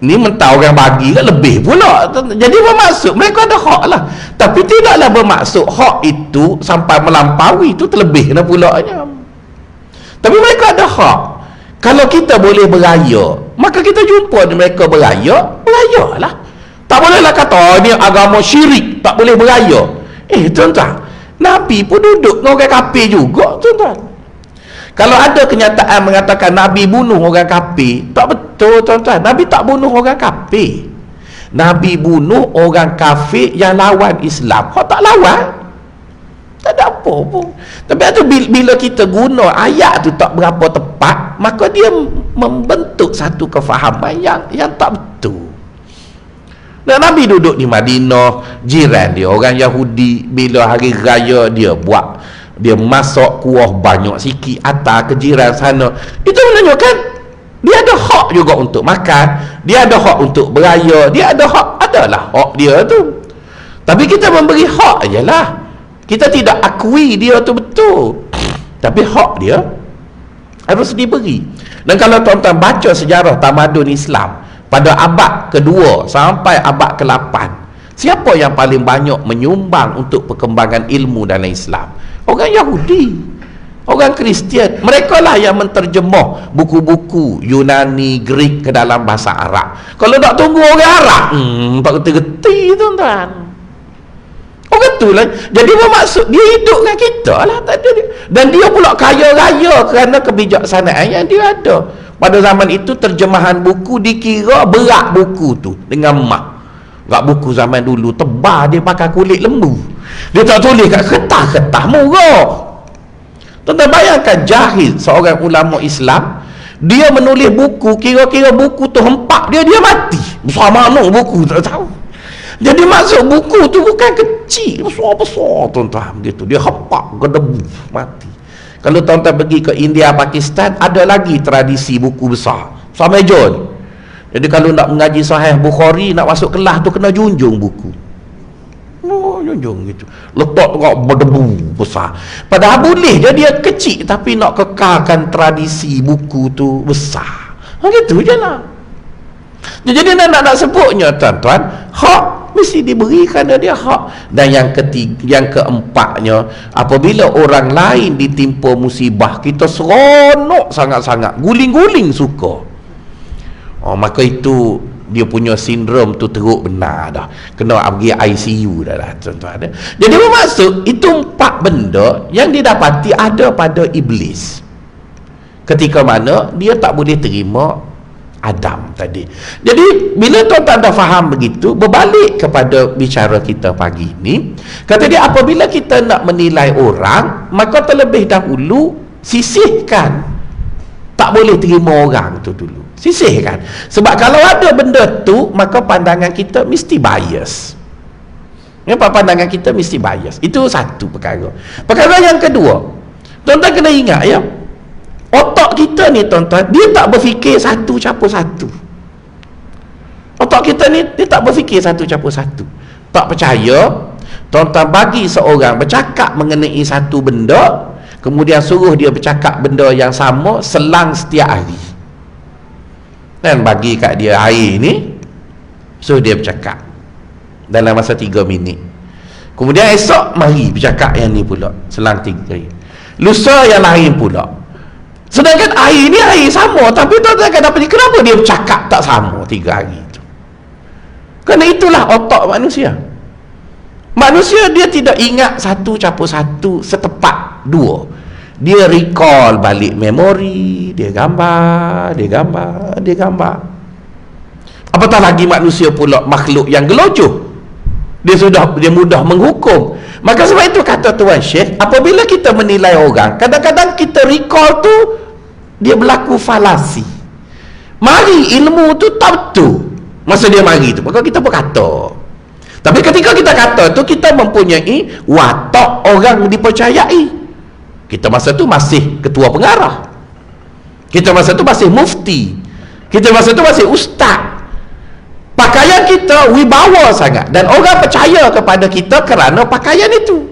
Ni mentah orang bagi kan lebih pula. Jadi bermaksud mereka ada hak lah, tapi tidaklah bermaksud hak itu sampai melampaui itu terlebih dah pulanya. Tapi mereka ada hak. Kalau kita boleh beraya, maka kita jumpa mereka beraya lah. Tak bolehlah kata oh, ni agama syirik, tak boleh beraya. Tuan-tuan, Nabi pun duduk dengan orang kafir juga tuan-tuan. Kalau ada kenyataan mengatakan Nabi bunuh orang kafir, tak betul tuan-tuan. Nabi tak bunuh orang kafir. Nabi bunuh orang kafir yang lawan Islam. Kau tak lawan, tak ada apa pun. Tapi itu bila kita guna ayat tu tak berapa tepat, maka dia membentuk satu kefahaman yang tak betul. Dan Nabi duduk di Madinah, jiran dia orang Yahudi, bila hari raya dia masak kuah banyak sikit atas ke jiran sana. Itu menunjukkan dia ada hak juga untuk makan, dia ada hak untuk beraya, dia ada hak, adalah hak dia tu. Tapi kita memberi hak ajalah, kita tidak akui dia tu betul, tapi hak dia harus diberi. Dan kalau tuan-tuan baca sejarah tamadun Islam pada abad kedua sampai abad ke-8, siapa yang paling banyak menyumbang untuk perkembangan ilmu dalam Islam? Orang Yahudi, orang Kristian. Mereka lah yang menterjemah buku-buku Yunani, Greek ke dalam bahasa Arab. Kalau nak tunggu orang Arab, tak reti-reti tuan-tuan. Orang betul lah. Jadi bermaksud dia hidup dengan kita lah, tak ada dia. Dan dia pula kaya raya kerana kebijaksanaan yang dia ada. Pada zaman itu terjemahan buku dikira berat buku tu dengan mak. Gak buku zaman dulu tebal, dia pakai kulit lembu. Dia tak tulis kat kertas murah. Tuan-tuan bayangkan Jahil, seorang ulama Islam, dia menulis buku, kira-kira buku tu hempak dia mati. Besar mana buku tak tahu. Jadi maksud buku tu bukan kecil, besar-besar tuan-tuan begitu. Dia hempak ke debu, mati. Kalau tuan-tuan pergi ke India, Pakistan, ada lagi tradisi buku besar meja ni. Jadi kalau nak mengaji Sahih Bukhari, nak masuk kelas tu kena junjung buku. Junjung gitu. Letak kat berdebu besar. Padahal boleh je dia kecil, tapi nak kekalkan tradisi buku tu besar. Gitu je lah. Jadi nak sebutnya tuan-tuan, hak mesti diberi kerana dia hak. Dan yang keempatnya, apabila orang lain ditimpa musibah, kita seronok sangat-sangat, guling-guling suka. Maka itu dia punya sindrom tu teruk benar dah, kena pergi ICU dah tuan-tuan. Jadi bermaksud itu 4 benda yang didapati ada pada iblis ketika mana dia tak boleh terima Adam tadi. Jadi bila tuan-tuan dah faham begitu, berbalik kepada bicara kita pagi ni, kata dia apabila kita nak menilai orang, maka terlebih dahulu sisihkan tak boleh terima orang tu dulu, sisihkan. Sebab kalau ada benda tu, maka pandangan kita mesti bias. Pandangan kita mesti bias. Itu satu perkara. Perkara yang kedua, tuan-tuan kena ingat ya, otak kita ni tuan-tuan, dia tak berfikir satu campur satu. Otak kita ni, dia tak berfikir satu campur satu. Tak percaya, tuan-tuan bagi seorang bercakap mengenai satu benda, kemudian suruh dia bercakap benda yang sama selang setiap hari, dan bagi kat dia air ni, suruh dia bercakap dalam masa 3 minit. Kemudian esok mari bercakap yang ni pula selang 3 hari. Lusa yang lain pula. Sedangkan air ni air sama, tapi tuan-tuan akan dapat kenapa dia bercakap tak sama 3 hari tu? Kerana itulah otak manusia. Manusia dia tidak ingat satu campur satu setepat dua. Dia recall balik memori, dia gambar. Apatah lagi manusia pula makhluk yang gelojoh. Dia mudah menghukum. Maka sebab itu kata Tuan Syekh, apabila kita menilai orang, kadang-kadang kita recall tu dia berlaku falasi. Mari ilmu tu tak betul masa dia mari tu, maka kita berkata. Tapi ketika kita kata tu, kita mempunyai watak orang dipercayai. Kita masa tu masih ketua pengarah, kita masa tu masih mufti, kita masa tu masih ustaz. Pakaian kita wibawa sangat, dan orang percaya kepada kita kerana pakaian itu,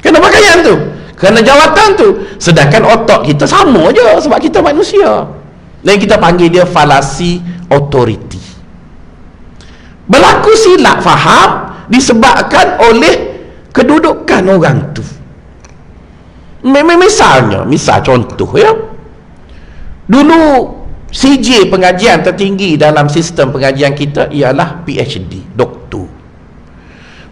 kerana pakaian tu, kerana jawatan tu. Sedangkan otak kita sama je, sebab kita manusia. Dan kita panggil dia falasi authority. Berlaku silap faham disebabkan oleh kedudukan orang tu. Misal contoh ya, dulu CJ pengajian tertinggi dalam sistem pengajian kita ialah PhD, doktor.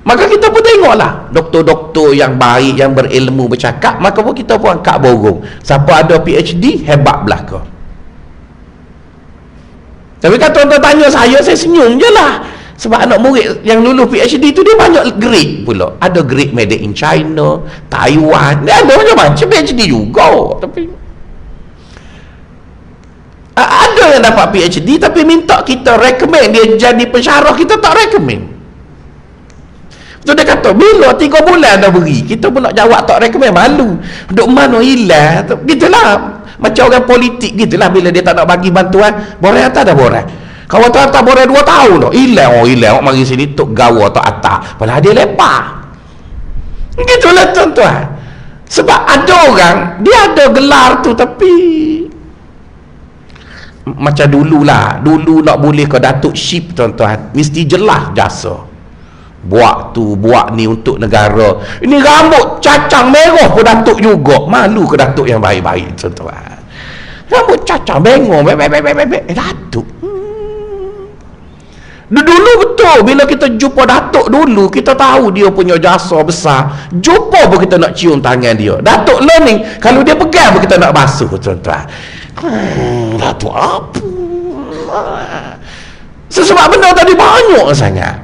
Maka kita pun tengoklah doktor-doktor yang baik, yang berilmu bercakap, maka pun kita pun angkat borong, siapa ada PhD hebat belaka. Tapi kalau tuan-tuan tanya saya senyum je lah. Sebab anak murid yang lulus PhD tu dia banyak grade pula. Ada grade made in China, Taiwan, dia ada macam-macam PhD juga. Tapi ada yang dapat PhD tapi minta kita recommend dia jadi pensyarah, kita tak recommend. So dia kata bila 3 bulan dah beri, kita pun nak jawab tak recommend, malu. Duk mana hilang gitulah. Macam orang politik gitulah, bila dia tak nak bagi bantuan, borang atas dah borang. Kalau tak borang 2 tahun dah hilang, mari sini tok gawa tok atas, padahal dia lepas. Gitulah tuan-tuan. Sebab ada orang dia ada gelar tu, tapi macam dululah, dulu nak boleh ke Datuk Syip tuan-tuan, mesti jelas jasa. Buat tu, buat ni untuk negara. Ini rambut cacang merah ke Datuk juga. Malu ke Datuk yang baik-baik tuan-tuan. Rambut cacang bengong, Datuk. Dulu betul, bila kita jumpa Datuk dulu, kita tahu dia punya jasa besar. Jumpa pun kita nak cium tangan dia. Datuk learning, kalau dia pegang pun kita nak basuh, tuan-tuan. Datuk apa? Sebab benda tadi banyak sangat.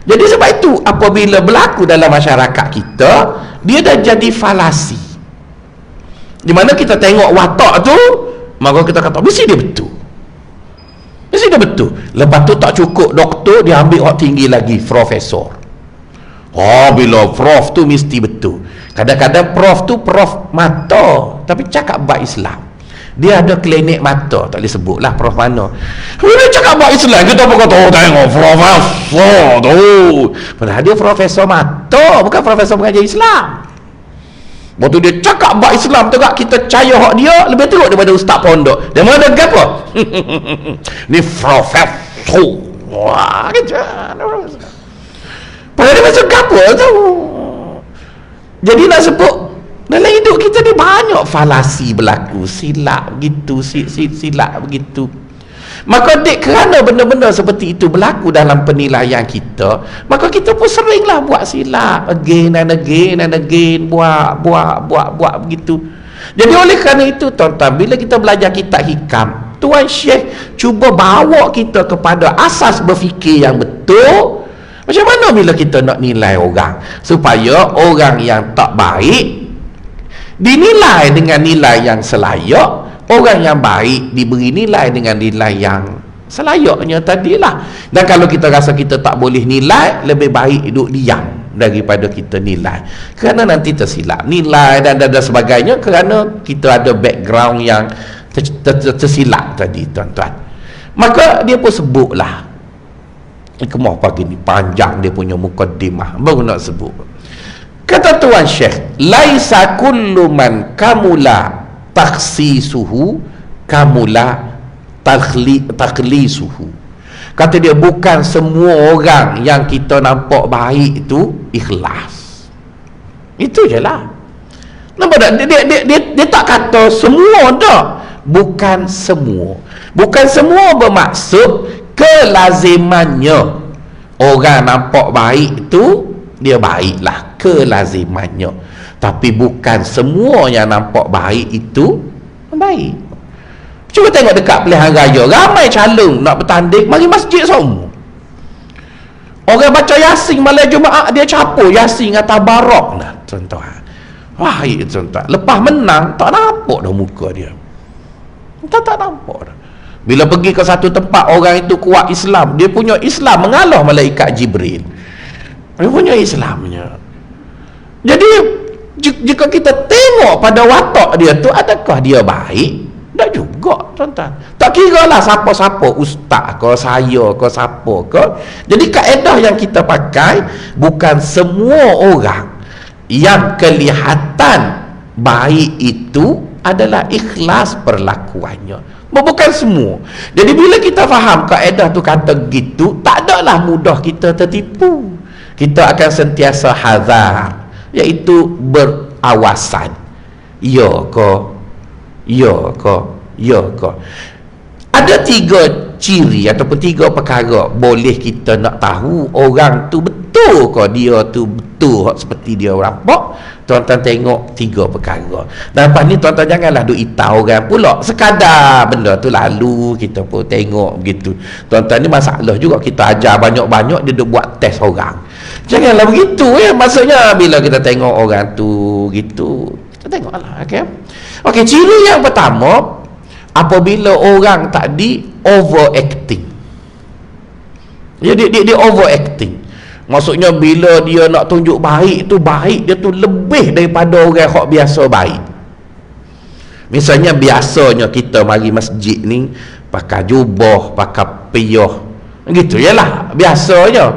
Jadi sebab itu, apabila berlaku dalam masyarakat kita, dia dah jadi falasi. Di mana kita tengok watak tu, maka kita kata, mesti dia betul. Mesti dia betul. Lepas tu tak cukup doktor, dia ambil hak tinggi lagi, profesor. Bila prof tu mesti betul. Kadang-kadang prof tu prof mata, tapi cakap bab Islam. Dia ada klinik mata, tak boleh sebut lah prof mana. Bila cakap bab Islam, kita pun kata, tengok profesor tu. Padahal dia profesor mata, bukan profesor mengajar Islam. Waktu dia cakap bab Islam tu, kita percaya hak dia lebih teruk daripada ustaz pondok. Dia mana apa? Ni profesor. Wah, kejap. Padahal dia masuk apa tu? Jadi nak sebut, dalam hidup kita ni banyak falasi berlaku, silap begitu, silap begitu. Maka kerana benda-benda seperti itu berlaku dalam penilaian kita, maka kita pun seringlah buat silap, again and again, buat begitu. Jadi oleh kerana itu, tuan-tuan, bila kita belajar kitab hikam, Tuan Syekh cuba bawa kita kepada asas berfikir yang betul. Macam mana bila kita nak nilai orang, supaya orang yang tak baik dinilai dengan nilai yang selayak, orang yang baik diberi nilai dengan nilai yang selayaknya tadilah. Dan kalau kita rasa kita tak boleh nilai, lebih baik duduk diam daripada kita nilai, kerana nanti tersilap nilai dan sebagainya, kerana kita ada background yang tersilap tadi, tuan-tuan. Maka dia pun sebutlah, kemah pagi ni panjang dia punya mukaddimah, baru nak sebut. Kata Tuan Syekh, laisa kullu man kamula takhsisuhu kamula takhlisuhu. Kata dia, bukan semua orang yang kita nampak baik itu ikhlas. Itu je lah. Nampak tak? Dia tak kata semua dah. Bukan semua. Bukan semua bermaksud kelazimannya orang nampak baik itu dia baiklah, kelazimannya. Tapi bukan semua yang nampak baik itu baik. Cuba tengok dekat pilihan raya, ramai calon nak bertanding, mari masjid semua. Orang baca Yasin malam Jumaat, dia capur Yasin dengan tabarak dah, tuan-tuan. Wah, tuan-tuan, lepas menang tak nampak dah muka dia. Tak nampak dah. Bila pergi ke satu tempat, orang itu kuat Islam, dia punya Islam mengalah malaikat Jibril. Dia punya Islamnya. Jadi jika kita tengok pada watak dia tu, adakah dia baik? Tak juga, tuan-tuan. Tak kira lah siapa-siapa, ustaz ke, saya ke, siapa ke. Jadi kaedah yang kita pakai, bukan semua orang yang kelihatan baik itu adalah ikhlas perlakuannya. Bukan semua. Jadi bila kita faham kaedah tu kata gitu, tak adalah mudah kita tertipu. Kita akan sentiasa hazar, iaitu berawasan. Ya ke? Ya ke? Ya ke? Ada 3 ciri ataupun 3 perkara boleh kita nak tahu orang tu betul ke dia tu betul seperti dia nampak. Tuan-tuan tengok 3 perkara. Dan lepas ni tuan-tuan janganlah duk itau orang pula sekadar benda tu lalu kita pun tengok begitu. Tuan-tuan, ni masalah juga, kita ajar banyak-banyak dia duk buat test orang. Janganlah begitu ya. Maksudnya bila kita tengok orang tu gitu, kita tengoklah, okey. Okey, ciri yang pertama, apabila orang tadi overacting. Dia overacting. Maksudnya bila dia nak tunjuk baik tu, baik dia tu lebih daripada orang yang biasa baik. Misalnya biasanya kita mari masjid ni pakai jubah, pakai piyah, gitu yalah biasanya.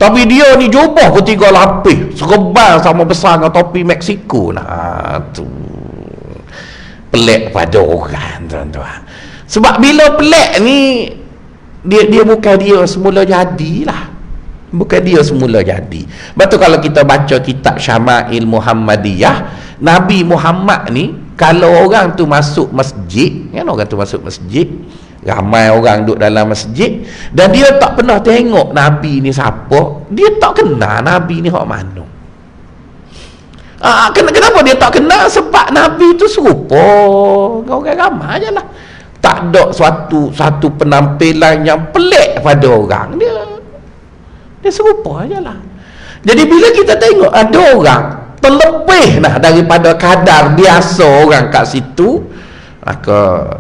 Tapi dia ni jubah pun 3 lapis, serban sama besar dengan topi Mexico. Nah tu pelik pada orang, tuan-tuan. Sebab bila pelik ni, dia bukan dia semula jadilah. Bukan dia semula jadi. Betul, kalau kita baca kitab Syama'il Muhammadiyah, Nabi Muhammad ni, kalau orang tu masuk masjid, kan, orang tu masuk masjid, Ramai orang duduk dalam masjid dan dia tak pernah tengok Nabi ni siapa, dia tak kenal Nabi ni hak mana. Kenapa dia tak kenal? Sebab Nabi tu serupa orang ramai je lah, tak ada satu penampilan yang pelik pada orang, dia serupa je lah. Jadi bila kita tengok ada orang terlebih daripada kadar biasa orang kat situ, maka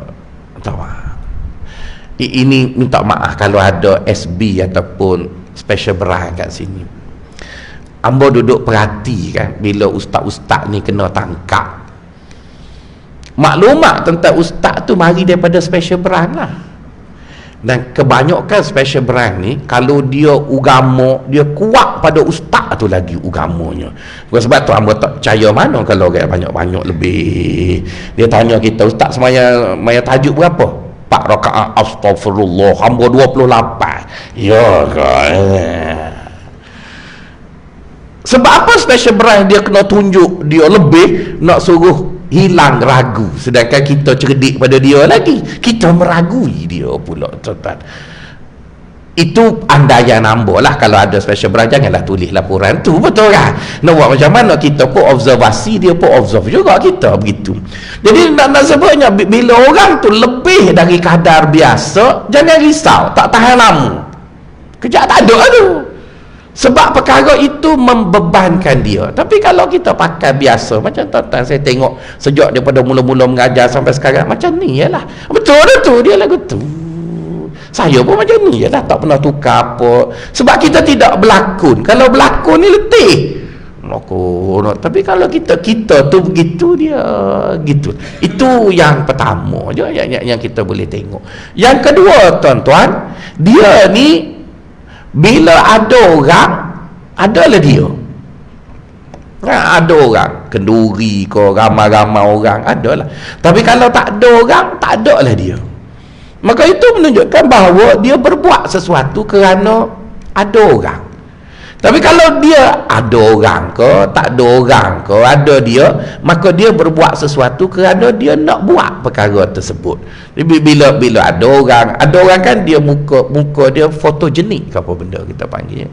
ini minta maaf kalau ada SB ataupun special branch kat sini. Ambo duduk perhati kan bila ustaz-ustaz ni kena tangkap. Maklumat tentang ustaz tu mari daripada special branch lah. Dan kebanyakan special branch ni kalau dia agama, dia kuat pada ustaz tu lagi agamanya. Sebab tu ambo tak percaya mana kalau orang banyak-banyak lebih. Dia tanya kita, ustaz semaya tajuk berapa? 4 rakaat astagfirullah, hamba 28. Ya kan. Sebab apa special branch dia kena tunjuk dia lebih, nak suruh hilang ragu, sedangkan kita cerdik pada dia lagi, kita meragui dia pula, tuan-tuan. Itu andaian hamba lah. Kalau ada special branch janganlah tulis laporan tu, betul kan? Nak buat macam mana, kita pun observasi, dia pun observe juga kita, begitu. Jadi nak sebutnya bila orang tu lebih dari kadar biasa, jangan risau, tak tahan lama, kejap tak ada tu. Sebab perkara itu membebankan dia. Tapi kalau kita pakai biasa, macam tuan-tuan saya tengok sejak daripada mula-mula mengajar sampai sekarang, macam ni je lah, betul tu, dia lagu tu. Saya pun macam ni je lah, tak pernah tukar apa. Sebab kita tidak berlakon. Kalau berlakon ni letih. Tapi kalau kita tu begitu, dia gitu. Itu yang pertama je yang kita boleh tengok. Yang kedua, tuan-tuan, dia ni bila ada orang, adalah dia. Ada orang kenduri ke, ramai-ramai orang, adalah. Tapi kalau tak ada orang, tak adalah dia. Maka itu menunjukkan bahawa dia berbuat sesuatu kerana ada orang. Tapi kalau dia ada orang ke, tak ada orang ke, ada dia, maka dia berbuat sesuatu kerana dia nak buat perkara tersebut. Bila ada orang kan dia muka dia fotogenik ke apa benda kita panggil.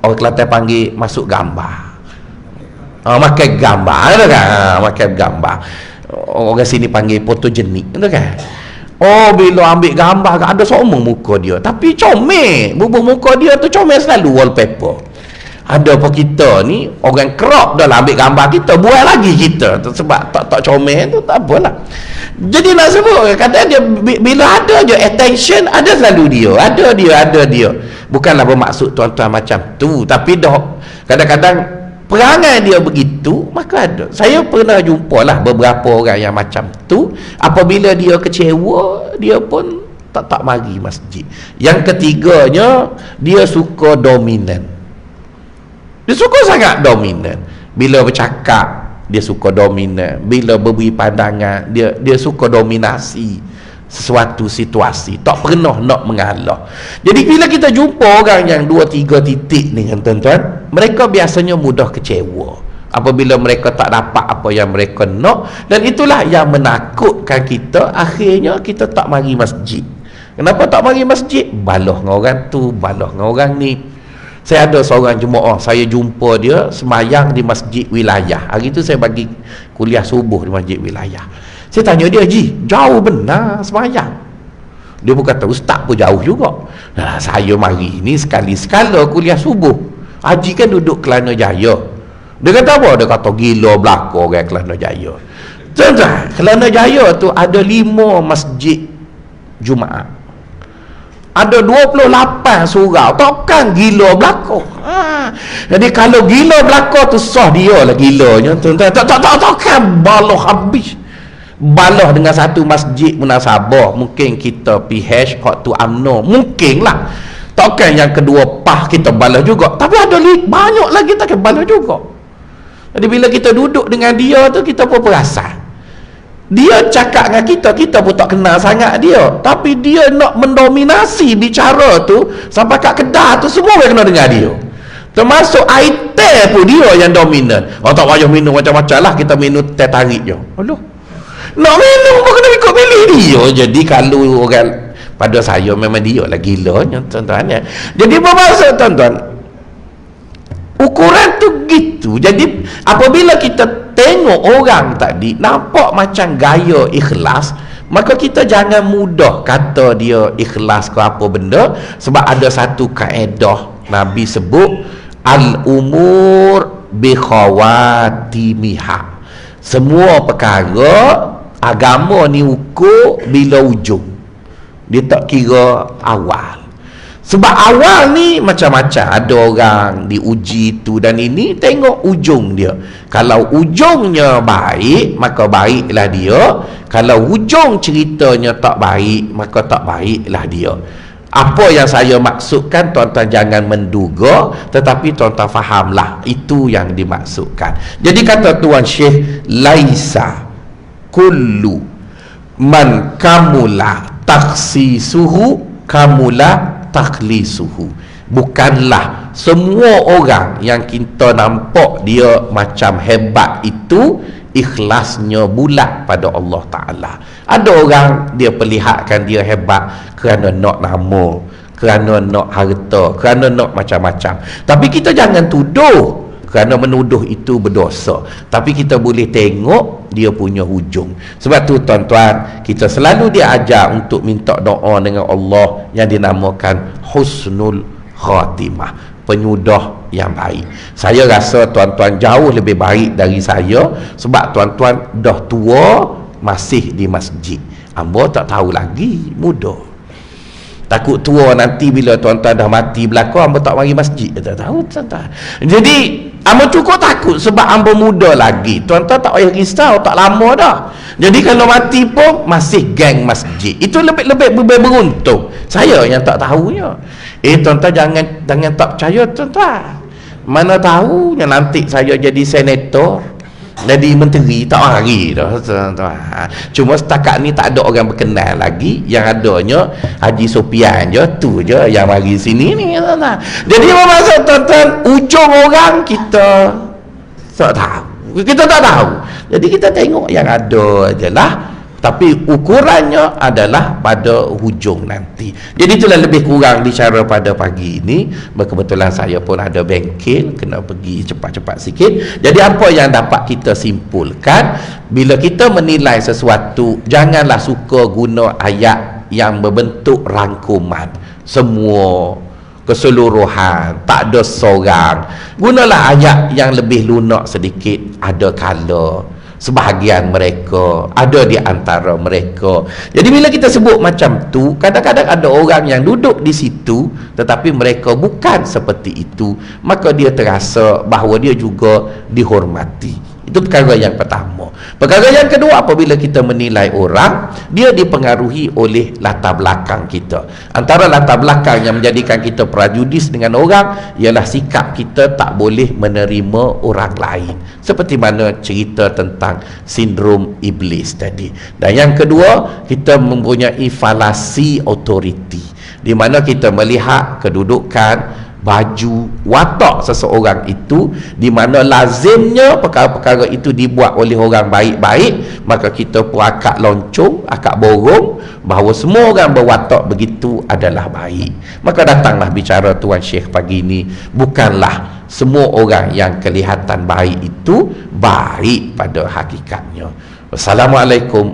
Orang Kelantan panggil masuk gambar. Makan gambar kan? Makan gambar. Orang sini panggil fotogenik, betul kan? Bila ambil gambar ada semua muka dia, tapi comel, muka dia tu comel selalu, wallpaper. Ada apa kita ni orang crop dah lah, ambil gambar kita, buat lagi kita tu, sebab tak comel tu tak apalah. Jadi nak sebut kata dia bila ada je attention, ada selalu dia, ada dia. Bukanlah bermaksud tuan-tuan macam tu, tapi dah kadang-kadang perangai dia begitu, maka ada. Saya pernah jumpa lah beberapa orang yang macam tu. Apabila dia kecewa, dia pun tak mari masjid. Yang ketiganya, dia suka dominan. Dia suka sangat dominan. Bila bercakap, dia suka dominan. Bila beri pandangan, dia suka dominasi sesuatu situasi, tak pernah nak mengalah. Jadi bila kita jumpa orang yang 2-3 titik ni kan tuan-tuan, mereka biasanya mudah kecewa apabila mereka tak dapat apa yang mereka nak, dan itulah yang menakutkan kita. Akhirnya kita tak mari masjid. Kenapa tak mari masjid? Balah dengan orang tu, balah dengan orang ni. Saya ada seorang jemaah, saya jumpa dia semayang di masjid wilayah. Hari tu saya bagi kuliah subuh di masjid wilayah. Saya tanya dia, Ji, jauh benar semayang? Dia pun kata, ustaz pun jauh juga. Saya mari ni sekali-sekala kuliah subuh. Haji kan duduk Kelana Jaya. Dia kata apa? Dia kata gila belakang orang Kelana Jaya. Tuan-tuan, Kelana Jaya tu ada 5 masjid Jumaat. Ada 28 surau. Takkan gila belakang. Jadi kalau gila belakang tu sah dia lah gilanya. Tuan-tuan, takkan balah habis. Balah dengan satu masjid munasabah, mungkin kita PH hak tu UMNO, mungkin lah. Takkan yang kedua PAH kita balah juga, tapi ada banyak lagi tak balah juga. Jadi bila kita duduk dengan dia tu, kita pun perasan dia cakap dengan kita pun tak kenal sangat dia, tapi dia nak mendominasi bicara tu sampai kat Kedah tu semua orang kena dengar dia, termasuk item pun dia yang dominan. Tak payah minum macam-macam lah, kita minum teh tarik je. Aduh, nak minum pun kena ikut pilih dia. Jadi kalau orang pada saya memang dia lah gilanya tuan-tuan ya. Jadi bermaksud tuan-tuan, ukuran tu gitu. Jadi apabila kita tengok orang tadi nampak macam gaya ikhlas, maka kita jangan mudah kata dia ikhlas ke apa benda, sebab ada satu kaedah Nabi sebut al-umur bi khawatimiha. Semua perkara agama ni ukur bila ujung, dia tak kira awal. Sebab awal ni macam-macam, ada orang diuji tu dan ini, tengok ujung dia. Kalau ujungnya baik, maka baiklah dia. Kalau ujung ceritanya tak baik, maka tak baiklah dia. Apa yang saya maksudkan, tuan-tuan jangan menduga, tetapi tuan-tuan fahamlah itu yang dimaksudkan. Jadi kata Tuan Syekh, laisa kullu man kamula taksisuhu kamula takhlisuhu. Bukanlah semua orang yang kita nampak dia macam hebat itu ikhlasnya bulat pada Allah Ta'ala. Ada orang dia perlihatkan dia hebat kerana nak nama, kerana nak harta, kerana nak macam-macam. Tapi kita jangan tuduh, kerana menuduh itu berdosa. Tapi kita boleh tengok dia punya hujung. Sebab tu tuan-tuan, kita selalu diajar untuk minta doa dengan Allah yang dinamakan husnul khatimah, penyudah yang baik. Saya rasa tuan-tuan jauh lebih baik dari saya, sebab tuan-tuan dah tua masih di masjid. Ambo tak tahu lagi, muda. Takut tua nanti bila tuan-tuan dah mati belakang, ambo tak mari masjid. Tak tahu tuan-tuan. Jadi ambo cukup takut sebab ambo muda lagi. Tuan-tuan tak payah risau, tak lama dah. Jadi kalau mati pun masih geng masjid. Itu lebih beruntung. Saya yang tak tahunya. Tuan-tuan jangan tak percaya tuan-tuan. Mana tahu yang nanti saya jadi senator, jadi menteri, tak mari dah tuan-tuan. Cuma setakat ni tak ada orang berkenal lagi. Yang adanya Haji Sofian je, tu je yang mari sini ni tuan-tuan. Jadi maksud tuan-tuan, ujung orang kita tak tahu. Kita tak tahu. Jadi kita tengok yang ada ajalah. Tapi ukurannya adalah pada hujung nanti. Jadi itulah lebih kurang bicara pada pagi ini. Kebetulan saya pun ada bengkel, kena pergi cepat-cepat sikit. Jadi apa yang dapat kita simpulkan, bila kita menilai sesuatu, janganlah suka guna ayat yang berbentuk rangkuman semua, keseluruhan, tak ada seorang. Gunalah ayat yang lebih lunak sedikit. Ada kala sebahagian mereka, ada di antara mereka. Jadi bila kita sebut macam tu, kadang-kadang ada orang yang duduk di situ tetapi mereka bukan seperti itu, maka dia terasa bahawa dia juga dihormati. Itu perkara yang pertama. Perkara yang kedua, apabila kita menilai orang, dia dipengaruhi oleh latar belakang kita. Antara latar belakang yang menjadikan kita prejudis dengan orang ialah sikap kita tak boleh menerima orang lain, seperti mana cerita tentang sindrom iblis tadi. Dan yang kedua, kita mempunyai falasi autoriti, di mana kita melihat kedudukan, baju, watak seseorang itu, di mana lazimnya perkara-perkara itu dibuat oleh orang baik-baik, maka kita pun akak loncong, akak borong bahawa semua orang berwatak begitu adalah baik. Maka datanglah bicara Tuan Syekh pagi ini, bukanlah semua orang yang kelihatan baik itu baik pada hakikatnya. Wassalamualaikum.